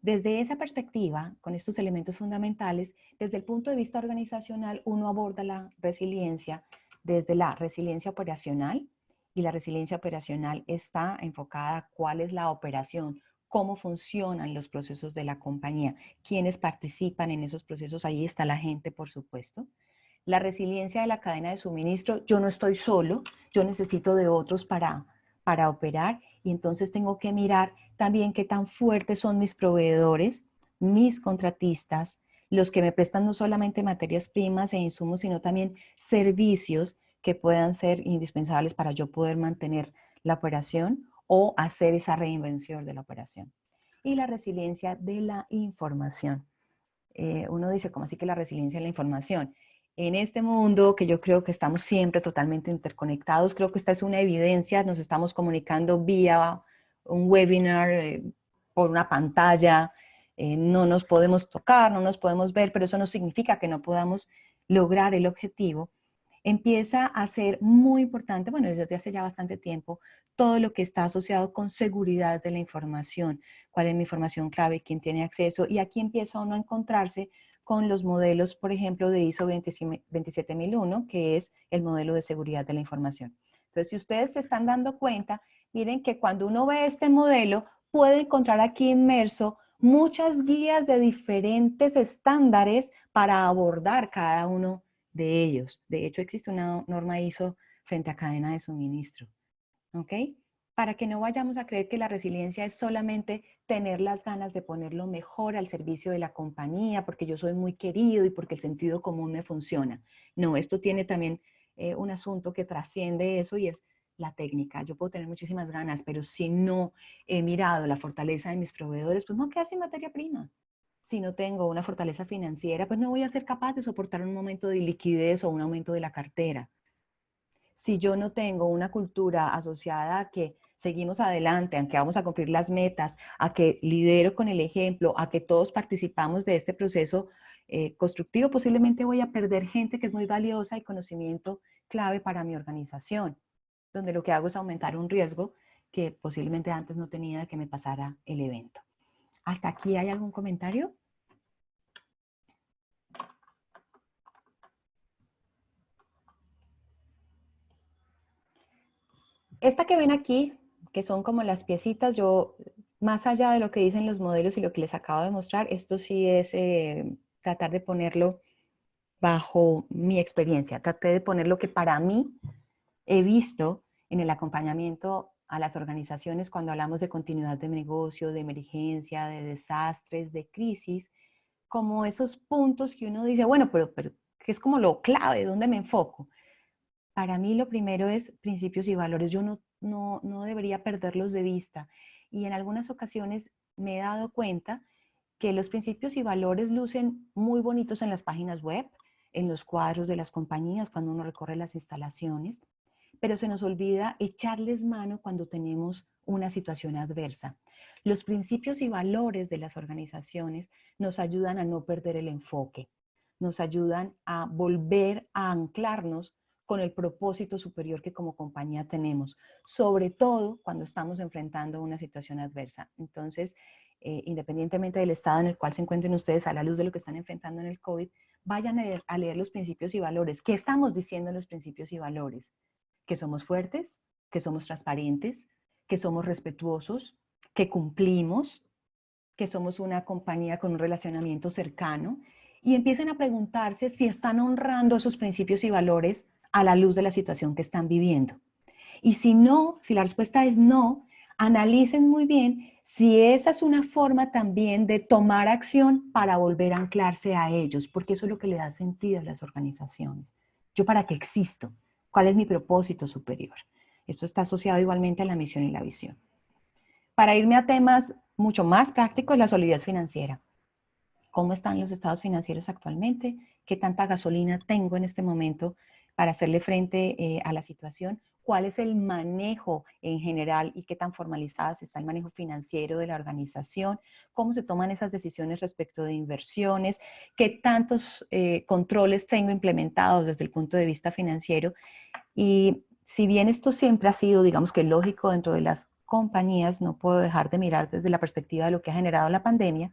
Desde esa perspectiva, con estos elementos fundamentales, desde el punto de vista organizacional, uno aborda la resiliencia desde la resiliencia operacional, y la resiliencia operacional está enfocada a cuál es la operación, cómo funcionan los procesos de la compañía, quiénes participan en esos procesos, ahí está la gente, por supuesto. La resiliencia de la cadena de suministro, yo no estoy solo, yo necesito de otros para operar, y entonces tengo que mirar también qué tan fuertes son mis proveedores, mis contratistas, los que me prestan no solamente materias primas e insumos, sino también servicios que puedan ser indispensables para yo poder mantener la operación o hacer esa reinvención de la operación. Y la resiliencia de la información. Uno dice, ¿cómo así que la resiliencia de la información? En este mundo que yo creo que estamos siempre totalmente interconectados, creo que esta es una evidencia, nos estamos comunicando vía un webinar, por una pantalla, no nos podemos tocar, no nos podemos ver, pero eso no significa que no podamos lograr el objetivo. Empieza a ser muy importante, bueno, desde hace ya bastante tiempo, todo lo que está asociado con seguridad de la información, cuál es mi información clave, quién tiene acceso, y aquí empieza uno a encontrarse con los modelos, por ejemplo, de ISO 27001, que es el modelo de seguridad de la información. Entonces, si ustedes se están dando cuenta, miren que cuando uno ve este modelo, puede encontrar aquí inmerso muchas guías de diferentes estándares para abordar cada uno de ellos. De hecho, existe una norma ISO frente a cadena de suministro. ¿Ok? Para que no vayamos a creer que la resiliencia es solamente tener las ganas de ponerlo mejor al servicio de la compañía, porque yo soy muy querido y porque el sentido común me funciona. No, esto tiene también un asunto que trasciende eso, y es la técnica. Yo puedo tener muchísimas ganas, pero si no he mirado la fortaleza de mis proveedores, pues me voy a quedar sin materia prima. Si no tengo una fortaleza financiera, pues no voy a ser capaz de soportar un momento de liquidez o un aumento de la cartera. si yo no tengo una cultura asociada a que seguimos adelante, a que vamos a cumplir las metas, a que lidero con el ejemplo, a que todos participamos de este proceso constructivo, posiblemente voy a perder gente que es muy valiosa y conocimiento clave para mi organización, donde lo que hago es aumentar un riesgo que posiblemente antes no tenía de que me pasara el evento. ¿Hasta aquí hay algún comentario? Esta que ven aquí, que son como las piecitas, yo, más allá de lo que dicen los modelos y lo que les acabo de mostrar, esto sí es tratar de ponerlo bajo mi experiencia. Traté de poner lo que para mí he visto en el acompañamiento a las organizaciones cuando hablamos de continuidad de negocio, de emergencia, de desastres, de crisis, como esos puntos que uno dice, bueno, pero que es como lo clave, ¿dónde me enfoco? Para mí lo primero es principios y valores. Yo no debería perderlos de vista. Y en algunas ocasiones me he dado cuenta que los principios y valores lucen muy bonitos en las páginas web, en los cuadros de las compañías, cuando uno recorre las instalaciones, pero se nos olvida echarles mano cuando tenemos una situación adversa. Los principios y valores de las organizaciones nos ayudan a no perder el enfoque, nos ayudan a volver a anclarnos con el propósito superior que como compañía tenemos, sobre todo cuando estamos enfrentando una situación adversa. Entonces, independientemente del estado en el cual se encuentren ustedes a la luz de lo que están enfrentando en el COVID, vayan a leer los principios y valores. ¿Qué estamos diciendo en los principios y valores? Que somos fuertes, que somos transparentes, que somos respetuosos, que cumplimos, que somos una compañía con un relacionamiento cercano, y empiecen a preguntarse si están honrando esos principios y valores a la luz de la situación que están viviendo. Y si no, si la respuesta es no, analicen muy bien si esa es una forma también de tomar acción para volver a anclarse a ellos, porque eso es lo que le da sentido a las organizaciones. ¿Yo para qué existo? ¿Cuál es mi propósito superior? Esto está asociado igualmente a la misión y la visión. Para irme a temas mucho más prácticos, la solidez financiera. ¿Cómo están los estados financieros actualmente? ¿Qué tanta gasolina tengo en este momento para hacerle frente a la situación? ¿Cuál es el manejo en general y qué tan formalizadas está el manejo financiero de la organización? ¿Cómo se toman esas decisiones respecto de inversiones? ¿Qué tantos controles tengo implementados desde el punto de vista financiero? Y si bien esto siempre ha sido, digamos que lógico dentro de las compañías, no puedo dejar de mirar desde la perspectiva de lo que ha generado la pandemia,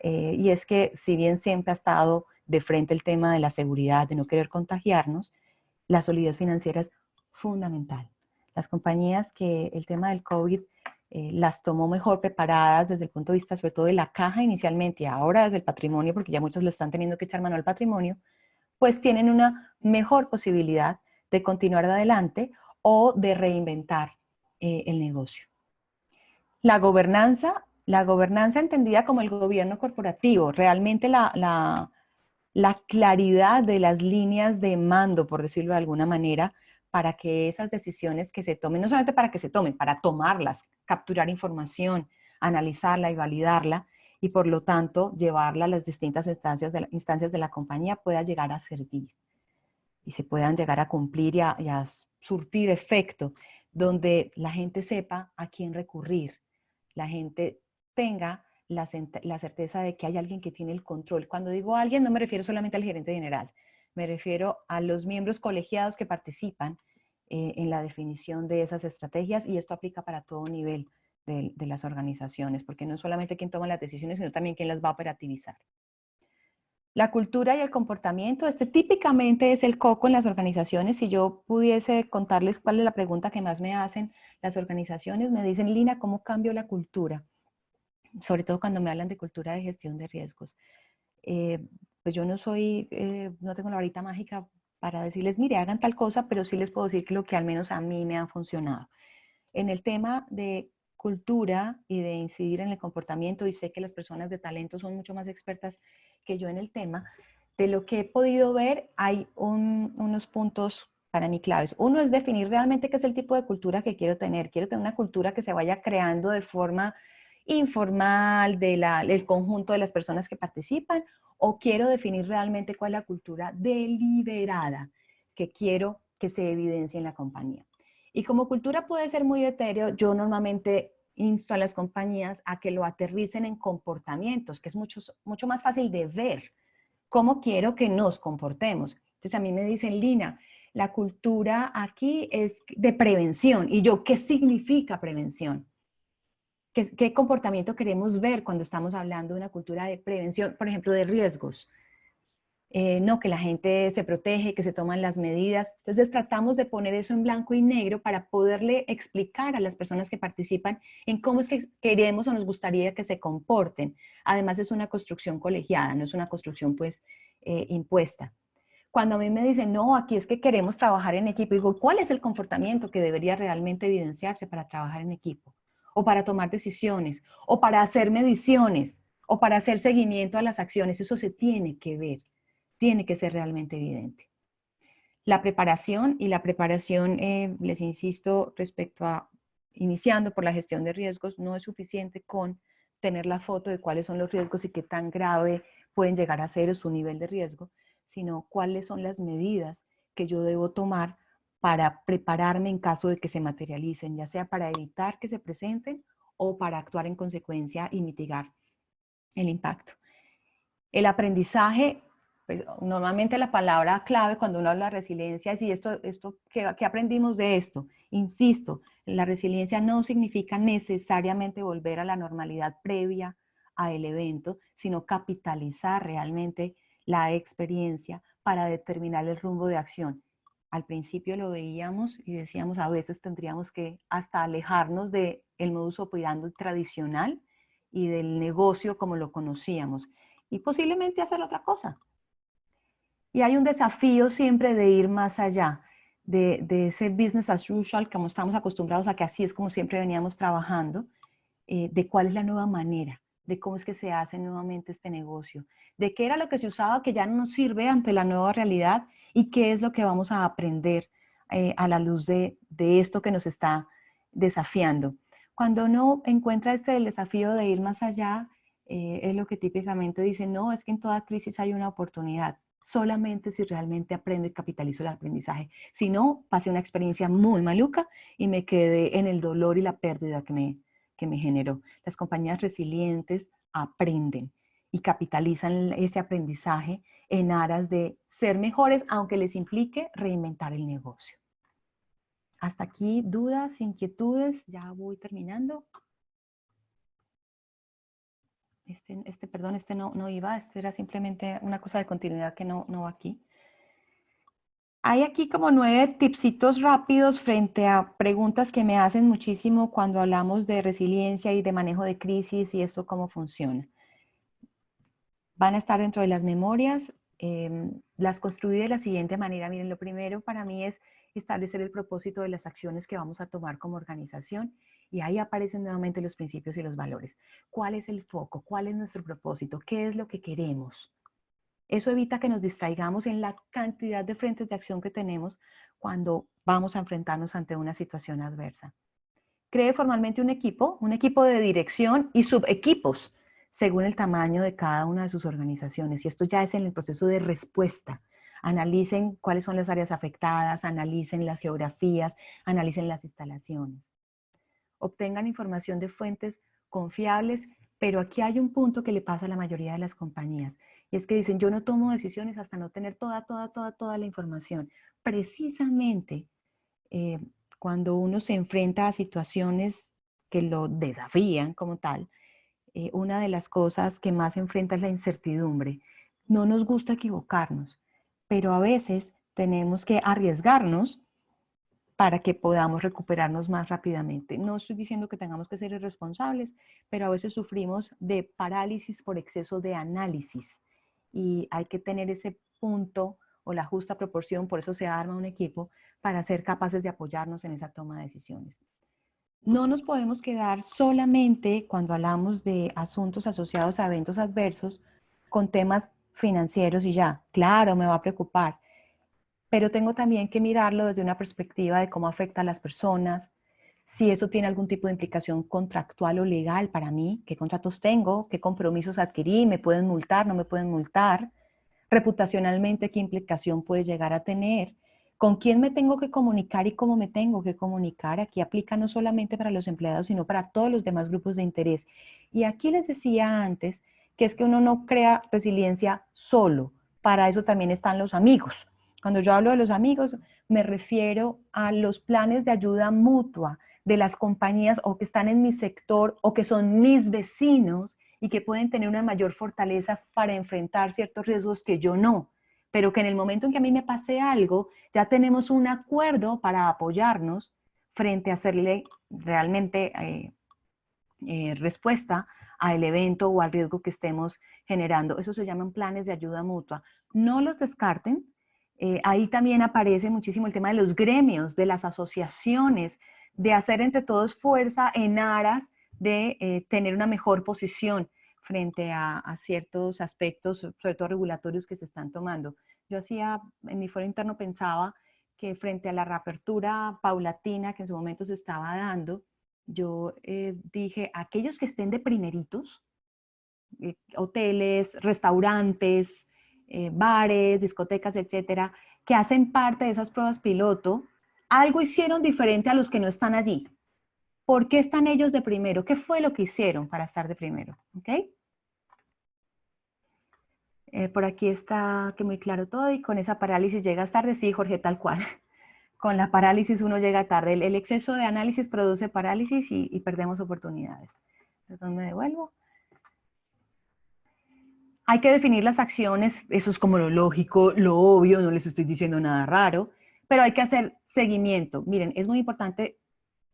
y es que si bien siempre ha estado de frente el tema de la seguridad, de no querer contagiarnos, la solidez financiera es fundamental. Las compañías que el tema del COVID las tomó mejor preparadas desde el punto de vista sobre todo de la caja inicialmente y ahora desde el patrimonio, porque ya muchos le están teniendo que echar mano al patrimonio, pues tienen una mejor posibilidad de continuar adelante o de reinventar el negocio. La gobernanza entendida como el gobierno corporativo, realmente la claridad de las líneas de mando, por decirlo de alguna manera, para que esas decisiones que se tomen, no solamente para que se tomen, para tomarlas, capturar información, analizarla y validarla, y por lo tanto llevarla a las distintas instancias de la compañía pueda llegar a servir y se puedan llegar a cumplir y a surtir efecto, donde la gente sepa a quién recurrir, la gente tenga la certeza de que hay alguien que tiene el control. Cuando digo alguien, no me refiero solamente al gerente general, me refiero a los miembros colegiados que participan en la definición de esas estrategias, y esto aplica para todo nivel de las organizaciones, porque no es solamente quien toma las decisiones, sino también quien las va a operativizar. La cultura y el comportamiento, este típicamente es el coco en las organizaciones. Si yo pudiese contarles cuál es la pregunta que más me hacen las organizaciones, me dicen, Lina, ¿cómo cambio la cultura? Sobre todo cuando me hablan de cultura de gestión de riesgos. Pues yo no tengo la varita mágica para decirles, mire, hagan tal cosa, pero sí les puedo decir que lo que al menos a mí me ha funcionado. En el tema de cultura y de incidir en el comportamiento, y sé que las personas de talento son mucho más expertas que yo en el tema, de lo que he podido ver hay unos puntos para mí claves. Uno es definir realmente qué es el tipo de cultura que quiero tener. Quiero tener una cultura que se vaya creando de forma informal del conjunto de las personas que participan, o quiero definir realmente cuál es la cultura deliberada que quiero que se evidencie en la compañía. Y como cultura puede ser muy etéreo, yo normalmente insto a las compañías a que lo aterricen en comportamientos, que es mucho más fácil de ver cómo quiero que nos comportemos. Entonces a mí me dicen, Lina, la cultura aquí es de prevención. Y yo, ¿qué significa prevención? ¿Qué comportamiento queremos ver cuando estamos hablando de una cultura de prevención, por ejemplo, de riesgos? No, que la gente se protege, que se toman las medidas. Entonces tratamos de poner eso en blanco y negro para poderle explicar a las personas que participan en cómo es que queremos o nos gustaría que se comporten. Además es una construcción colegiada, no es una construcción pues impuesta. Cuando a mí me dicen, no, aquí es que queremos trabajar en equipo, digo, ¿cuál es el comportamiento que debería realmente evidenciarse para trabajar en equipo? O para tomar decisiones, o para hacer mediciones, o para hacer seguimiento a las acciones. Eso se tiene que ver, tiene que ser realmente evidente. La preparación, les insisto, respecto a iniciando por la gestión de riesgos, no es suficiente con tener la foto de cuáles son los riesgos y qué tan grave pueden llegar a ser su nivel de riesgo, sino cuáles son las medidas que yo debo tomar para prepararme en caso de que se materialicen, ya sea para evitar que se presenten o para actuar en consecuencia y mitigar el impacto. El aprendizaje, pues, normalmente la palabra clave cuando uno habla de resiliencia es, ¿y qué aprendimos de esto? Insisto, la resiliencia no significa necesariamente volver a la normalidad previa al evento, sino capitalizar realmente la experiencia para determinar el rumbo de acción. Al principio lo veíamos y decíamos, a veces tendríamos que hasta alejarnos del modus operandi tradicional y del negocio como lo conocíamos, y posiblemente hacer otra cosa. Y hay un desafío siempre de ir más allá, de ese business as usual, como estamos acostumbrados a que así es como siempre veníamos trabajando, de cuál es la nueva manera, de cómo es que se hace nuevamente este negocio, de qué era lo que se usaba que ya no nos sirve ante la nueva realidad y qué es lo que vamos a aprender a la luz de esto que nos está desafiando. Cuando uno encuentra el desafío de ir más allá, es lo que típicamente dicen, no, es que en toda crisis hay una oportunidad, solamente si realmente aprendo y capitalizo el aprendizaje. Si no, pasé una experiencia muy maluca y me quedé en el dolor y la pérdida que me generó. Las compañías resilientes aprenden y capitalizan ese aprendizaje en aras de ser mejores, aunque les implique reinventar el negocio. Hasta aquí, dudas, inquietudes, ya voy terminando. Perdón, no iba, era simplemente una cosa de continuidad que no va aquí. Hay aquí como 9 tipsitos rápidos frente a preguntas que me hacen muchísimo cuando hablamos de resiliencia y de manejo de crisis y eso cómo funciona. Van a estar dentro de las memorias, las construí de la siguiente manera. Miren, lo primero para mí es establecer el propósito de las acciones que vamos a tomar como organización y ahí aparecen nuevamente los principios y los valores. ¿Cuál es el foco? ¿Cuál es nuestro propósito? ¿Qué es lo que queremos? Eso evita que nos distraigamos en la cantidad de frentes de acción que tenemos cuando vamos a enfrentarnos ante una situación adversa. Cree formalmente un equipo de dirección y subequipos según el tamaño de cada una de sus organizaciones. Y esto ya es en el proceso de respuesta. Analicen cuáles son las áreas afectadas, analicen las geografías, analicen las instalaciones. Obtengan información de fuentes confiables, pero aquí hay un punto que le pasa a la mayoría de las compañías. Y es que dicen, yo no tomo decisiones hasta no tener toda la información. Precisamente cuando uno se enfrenta a situaciones que lo desafían como tal, una de las cosas que más enfrenta es la incertidumbre. No nos gusta equivocarnos, pero a veces tenemos que arriesgarnos para que podamos recuperarnos más rápidamente. No estoy diciendo que tengamos que ser irresponsables, pero a veces sufrimos de parálisis por exceso de análisis y hay que tener ese punto o la justa proporción, por eso se arma un equipo para ser capaces de apoyarnos en esa toma de decisiones. No nos podemos quedar solamente cuando hablamos de asuntos asociados a eventos adversos con temas financieros y ya, claro, me va a preocupar, pero tengo también que mirarlo desde una perspectiva de cómo afecta a las personas, si eso tiene algún tipo de implicación contractual o legal para mí, qué contratos tengo, qué compromisos adquirí, me pueden multar, no me pueden multar, reputacionalmente qué implicación puede llegar a tener, ¿Con quién me tengo que comunicar y cómo me tengo que comunicar? Aquí aplica no solamente para los empleados, sino para todos los demás grupos de interés. Y aquí les decía antes que es que uno no crea resiliencia solo. Para eso también están los amigos. Cuando yo hablo de los amigos, me refiero a los planes de ayuda mutua de las compañías o que están en mi sector o que son mis vecinos y que pueden tener una mayor fortaleza para enfrentar ciertos riesgos que yo no. Pero que en el momento en que a mí me pase algo, ya tenemos un acuerdo para apoyarnos frente a hacerle realmente respuesta al evento o al riesgo que estemos generando. Eso se llaman planes de ayuda mutua. No los descarten. Ahí también aparece muchísimo el tema de los gremios, de las asociaciones, de hacer entre todos fuerza en aras de tener una mejor posición frente a ciertos aspectos, sobre todo regulatorios que se están tomando. Yo en mi foro interno pensaba que frente a la reapertura paulatina que en su momento se estaba dando, yo dije, aquellos que estén de primeritos, hoteles, restaurantes, bares, discotecas, etcétera, que hacen parte de esas pruebas piloto, algo hicieron diferente a los que no están allí. ¿Por qué están ellos de primero? ¿Qué fue lo que hicieron para estar de primero? ¿Ok? Por aquí está que muy claro todo y con esa parálisis llegas tarde. Sí, Jorge, tal cual. Con la parálisis uno llega tarde. El exceso de análisis produce parálisis y perdemos oportunidades. Perdón, me devuelvo. Hay que definir las acciones, eso es como lo lógico, lo obvio, no les estoy diciendo nada raro, pero hay que hacer seguimiento. Miren, es muy importante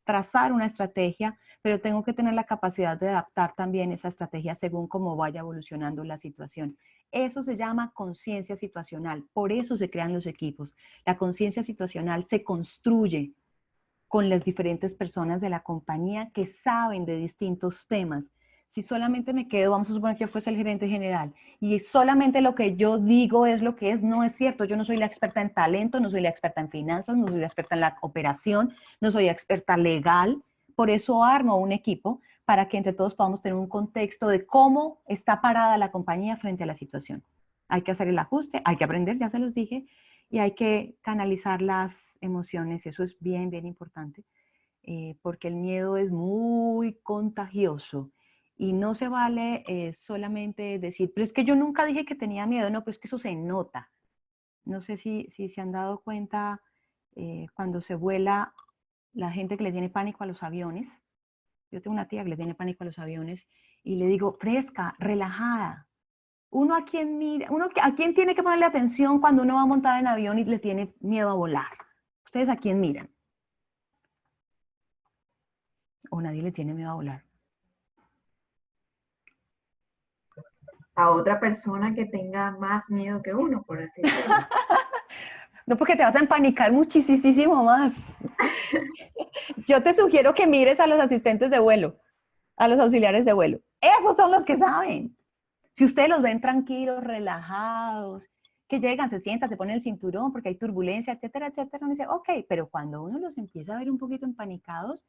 trazar una estrategia, pero tengo que tener la capacidad de adaptar también esa estrategia según cómo vaya evolucionando la situación. Eso se llama conciencia situacional, por eso se crean los equipos. La conciencia situacional se construye con las diferentes personas de la compañía que saben de distintos temas. Si solamente me quedo, vamos a suponer que yo fuese el gerente general, y solamente lo que yo digo es lo que es, no es cierto. Yo no soy la experta en talento, no soy la experta en finanzas, no soy la experta en la operación, no soy la experta legal. Por eso armo un equipo para que entre todos podamos tener un contexto de cómo está parada la compañía frente a la situación. Hay que hacer el ajuste, hay que aprender, ya se los dije, y hay que canalizar las emociones. Eso es bien, bien importante, porque el miedo es muy contagioso. Y no se vale solamente decir, pero es que yo nunca dije que tenía miedo. No, pero es que eso se nota. No sé si se han dado cuenta cuando se vuela, la gente que le tiene pánico a los aviones. Yo tengo una tía que le tiene pánico a los aviones y le digo, fresca, relajada. Uno a quién mira, uno a quién tiene que ponerle atención cuando uno va montado en avión y le tiene miedo a volar. ¿Ustedes a quién miran? O nadie le tiene miedo a volar. A otra persona que tenga más miedo que uno, por así decirlo. No, porque te vas a empanicar muchísimo más. Yo te sugiero que mires a los asistentes de vuelo, a los auxiliares de vuelo. Esos son los que saben. Si ustedes los ven tranquilos, relajados, que llegan, se sientan, se ponen el cinturón porque hay turbulencia, etcétera, etcétera, uno dice, ok, pero cuando uno los empieza a ver un poquito empanicados,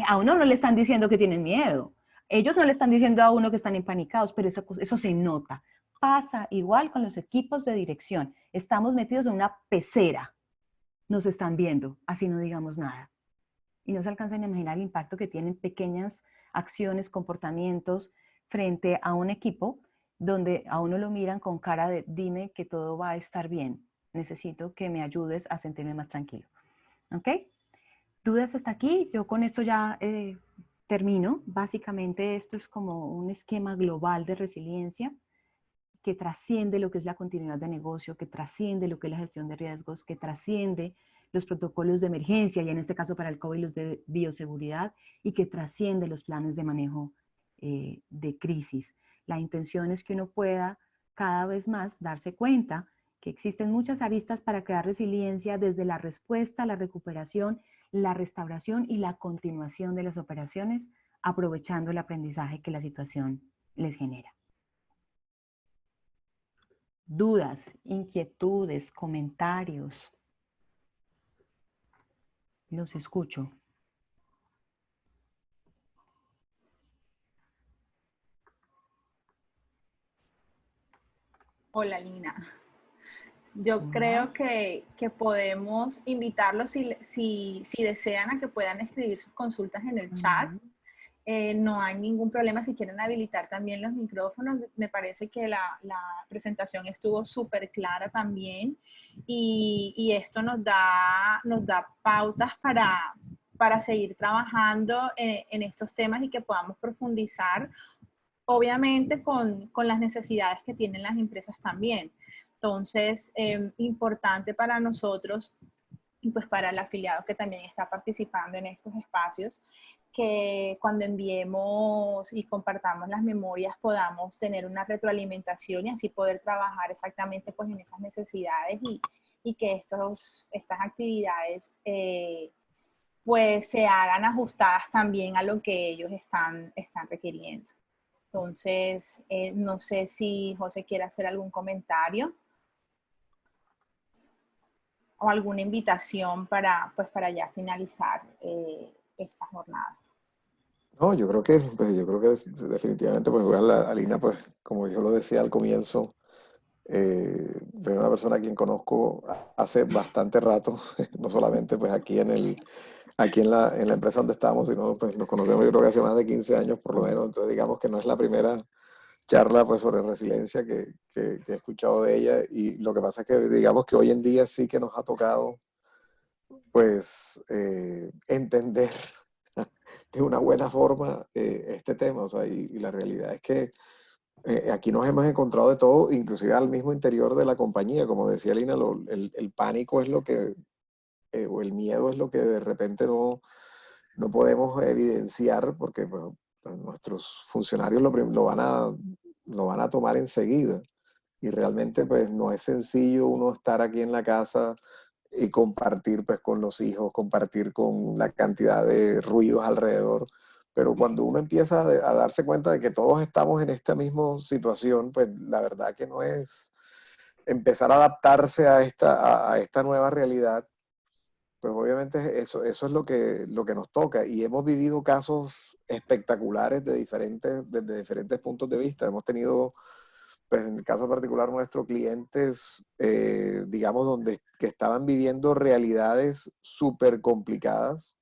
a uno no le están diciendo que tienen miedo. Ellos no le están diciendo a uno que están empanicados, pero eso se nota. Pasa igual con los equipos de dirección. Estamos metidos en una pecera. Nos están viendo, así no digamos nada. Y no se alcanzan a imaginar el impacto que tienen pequeñas acciones, comportamientos frente a un equipo donde a uno lo miran con cara de dime que todo va a estar bien. Necesito que me ayudes a sentirme más tranquilo. ¿Ok? ¿Dudas hasta aquí? Yo con esto ya termino. Básicamente esto es como un esquema global de resiliencia que trasciende lo que es la continuidad de negocio, que trasciende lo que es la gestión de riesgos, que trasciende los protocolos de emergencia, y en este caso para el COVID los de bioseguridad, y que trasciende los planes de manejo de crisis. La intención es que uno pueda cada vez más darse cuenta que existen muchas aristas para crear resiliencia desde la respuesta, la recuperación, la restauración y la continuación de las operaciones, aprovechando el aprendizaje que la situación les genera. Dudas, inquietudes, comentarios. Los escucho. Hola, Lina. Yo creo que podemos invitarlos si desean a que puedan escribir sus consultas en el chat. No hay ningún problema si quieren habilitar también los micrófonos. Me parece que la presentación estuvo súper clara también y esto nos da pautas para seguir trabajando en estos temas y que podamos profundizar, obviamente con las necesidades que tienen las empresas también. Entonces, importante para nosotros y pues para el afiliado que también está participando en estos espacios, que cuando enviemos y compartamos las memorias podamos tener una retroalimentación y así poder trabajar exactamente pues en esas necesidades y que estas actividades pues se hagan ajustadas también a lo que ellos están requiriendo. Entonces, no sé si José quiere hacer algún comentario o alguna invitación para ya finalizar esta jornada. No, yo creo que definitivamente, pues, Alina, pues, como yo lo decía al comienzo, es una persona a quien conozco hace bastante rato, no solamente pues aquí en la empresa donde estamos, sino pues nos conocemos yo creo que hace más de 15 años por lo menos, entonces digamos que no es la primera charla pues sobre resiliencia que he escuchado de ella, y lo que pasa es que digamos que hoy en día sí que nos ha tocado pues entender de una buena forma este tema, o sea, y la realidad es que aquí nos hemos encontrado de todo, inclusive al mismo interior de la compañía, como decía Lina, el pánico es lo que, o el miedo es lo que de repente no podemos evidenciar porque bueno, pues, nuestros funcionarios lo van a tomar enseguida. Y realmente pues no es sencillo uno estar aquí en la casa y compartir pues con los hijos, compartir con la cantidad de ruidos alrededor. Pero cuando uno empieza a darse cuenta de que todos estamos en esta misma situación, pues la verdad que no es empezar a adaptarse a esta nueva realidad, pues obviamente eso es lo que nos toca. Y hemos vivido casos espectaculares desde diferentes puntos de vista. Hemos tenido pues en el caso particular nuestro, clientes, digamos, que estaban viviendo realidades súper complicadas,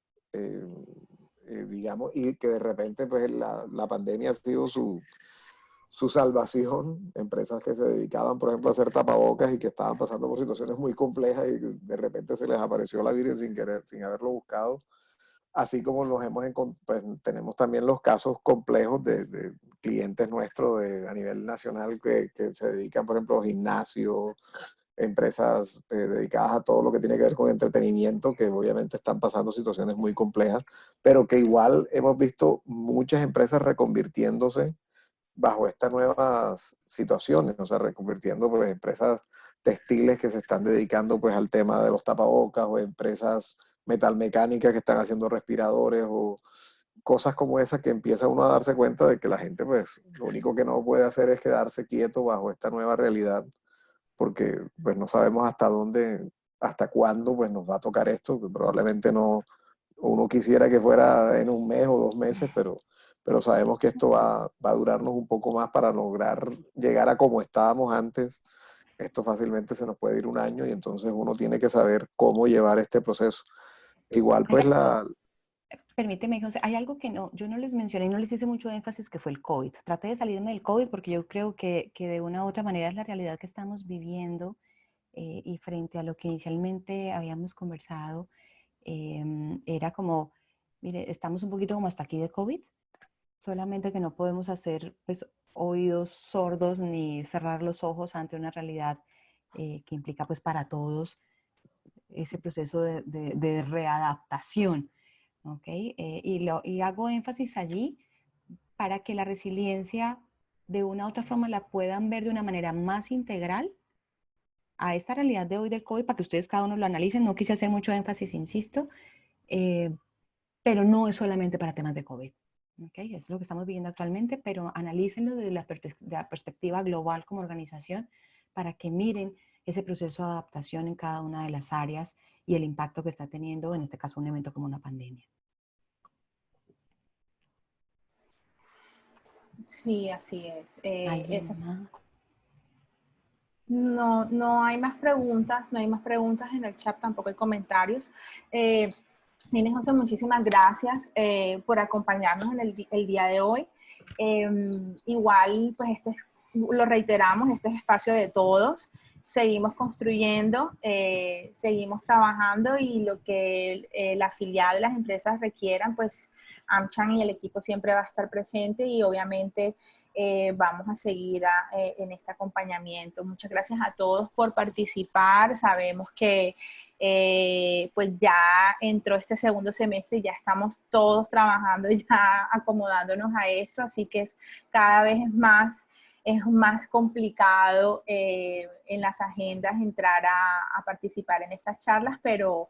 digamos, y que de repente pues la pandemia ha sido su salvación. Empresas que se dedicaban, por ejemplo, a hacer tapabocas y que estaban pasando por situaciones muy complejas y de repente se les apareció la Virgen sin querer, sin haberlo buscado. Así como pues, tenemos también los casos complejos de clientes nuestros a nivel nacional que se dedican, por ejemplo, a gimnasios, empresas dedicadas a todo lo que tiene que ver con entretenimiento, que obviamente están pasando situaciones muy complejas, pero que igual hemos visto muchas empresas reconvirtiéndose bajo estas nuevas situaciones, o sea, reconvirtiendo pues empresas textiles que se están dedicando pues al tema de los tapabocas, o empresas metalmecánicas que están haciendo respiradores, o cosas como esas, que empieza uno a darse cuenta de que la gente pues lo único que no puede hacer es quedarse quieto bajo esta nueva realidad, porque pues no sabemos hasta cuándo pues nos va a tocar esto, que probablemente no, uno quisiera que fuera en un mes o 2 meses, pero sabemos que esto va a durarnos un poco más para lograr llegar a como estábamos antes. Esto fácilmente se nos puede ir un año, y entonces uno tiene que saber cómo llevar este proceso. Igual pues Permíteme, José, hay algo que yo no les mencioné y no les hice mucho énfasis, que fue el COVID. Traté de salirme del COVID porque yo creo que de una u otra manera es la realidad que estamos viviendo, y frente a lo que inicialmente habíamos conversado, era como, mire, estamos un poquito como hasta aquí de COVID, solamente que no podemos hacer pues oídos sordos ni cerrar los ojos ante una realidad que implica pues para todos ese proceso de readaptación. ¿Ok? Y hago énfasis allí para que la resiliencia de una u otra forma la puedan ver de una manera más integral a esta realidad de hoy del COVID, para que ustedes cada uno lo analicen. No quise hacer mucho énfasis, insisto, pero no es solamente para temas de COVID. ¿Okay? Es lo que estamos viviendo actualmente, pero analícenlo desde la perspectiva global como organización, para que miren ese proceso de adaptación en cada una de las áreas y el impacto que está teniendo, en este caso, un evento como una pandemia. Sí, así es. No, no hay más preguntas, no hay más preguntas en el chat, tampoco hay comentarios. Inés, José, muchísimas gracias por acompañarnos en el día de hoy. Igual, pues lo reiteramos, este es espacio de todos. Seguimos construyendo, seguimos trabajando y lo que el afiliado y las empresas requieran, pues AmCham y el equipo siempre va a estar presente y obviamente vamos a seguir en este acompañamiento. Muchas gracias a todos por participar. Sabemos que pues ya entró este segundo semestre y ya estamos todos trabajando y ya acomodándonos a esto, así que cada vez es más complicado en las agendas entrar a participar en estas charlas, pero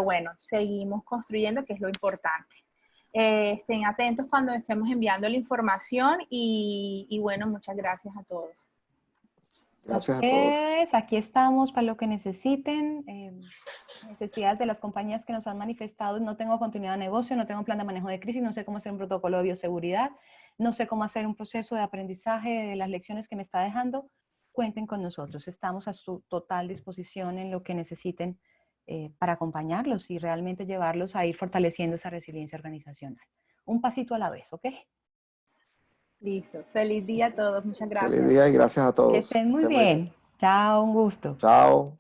bueno, seguimos construyendo, que es lo importante. Estén atentos cuando estemos enviando la información y bueno, muchas gracias a todos. Gracias a todos. Aquí estamos para lo que necesiten. Necesidades de las compañías que nos han manifestado: no tengo continuidad de negocio, no tengo un plan de manejo de crisis, no sé cómo hacer un protocolo de bioseguridad, no sé cómo hacer un proceso de aprendizaje de las lecciones que me está dejando. Cuenten con nosotros, estamos a su total disposición en lo que necesiten para acompañarlos y realmente llevarlos a ir fortaleciendo esa resiliencia organizacional. Un pasito a la vez, ¿ok? Listo. Feliz día a todos. Muchas gracias. Feliz día y gracias a todos. Que estén muy bien. Chao, un gusto. Chao.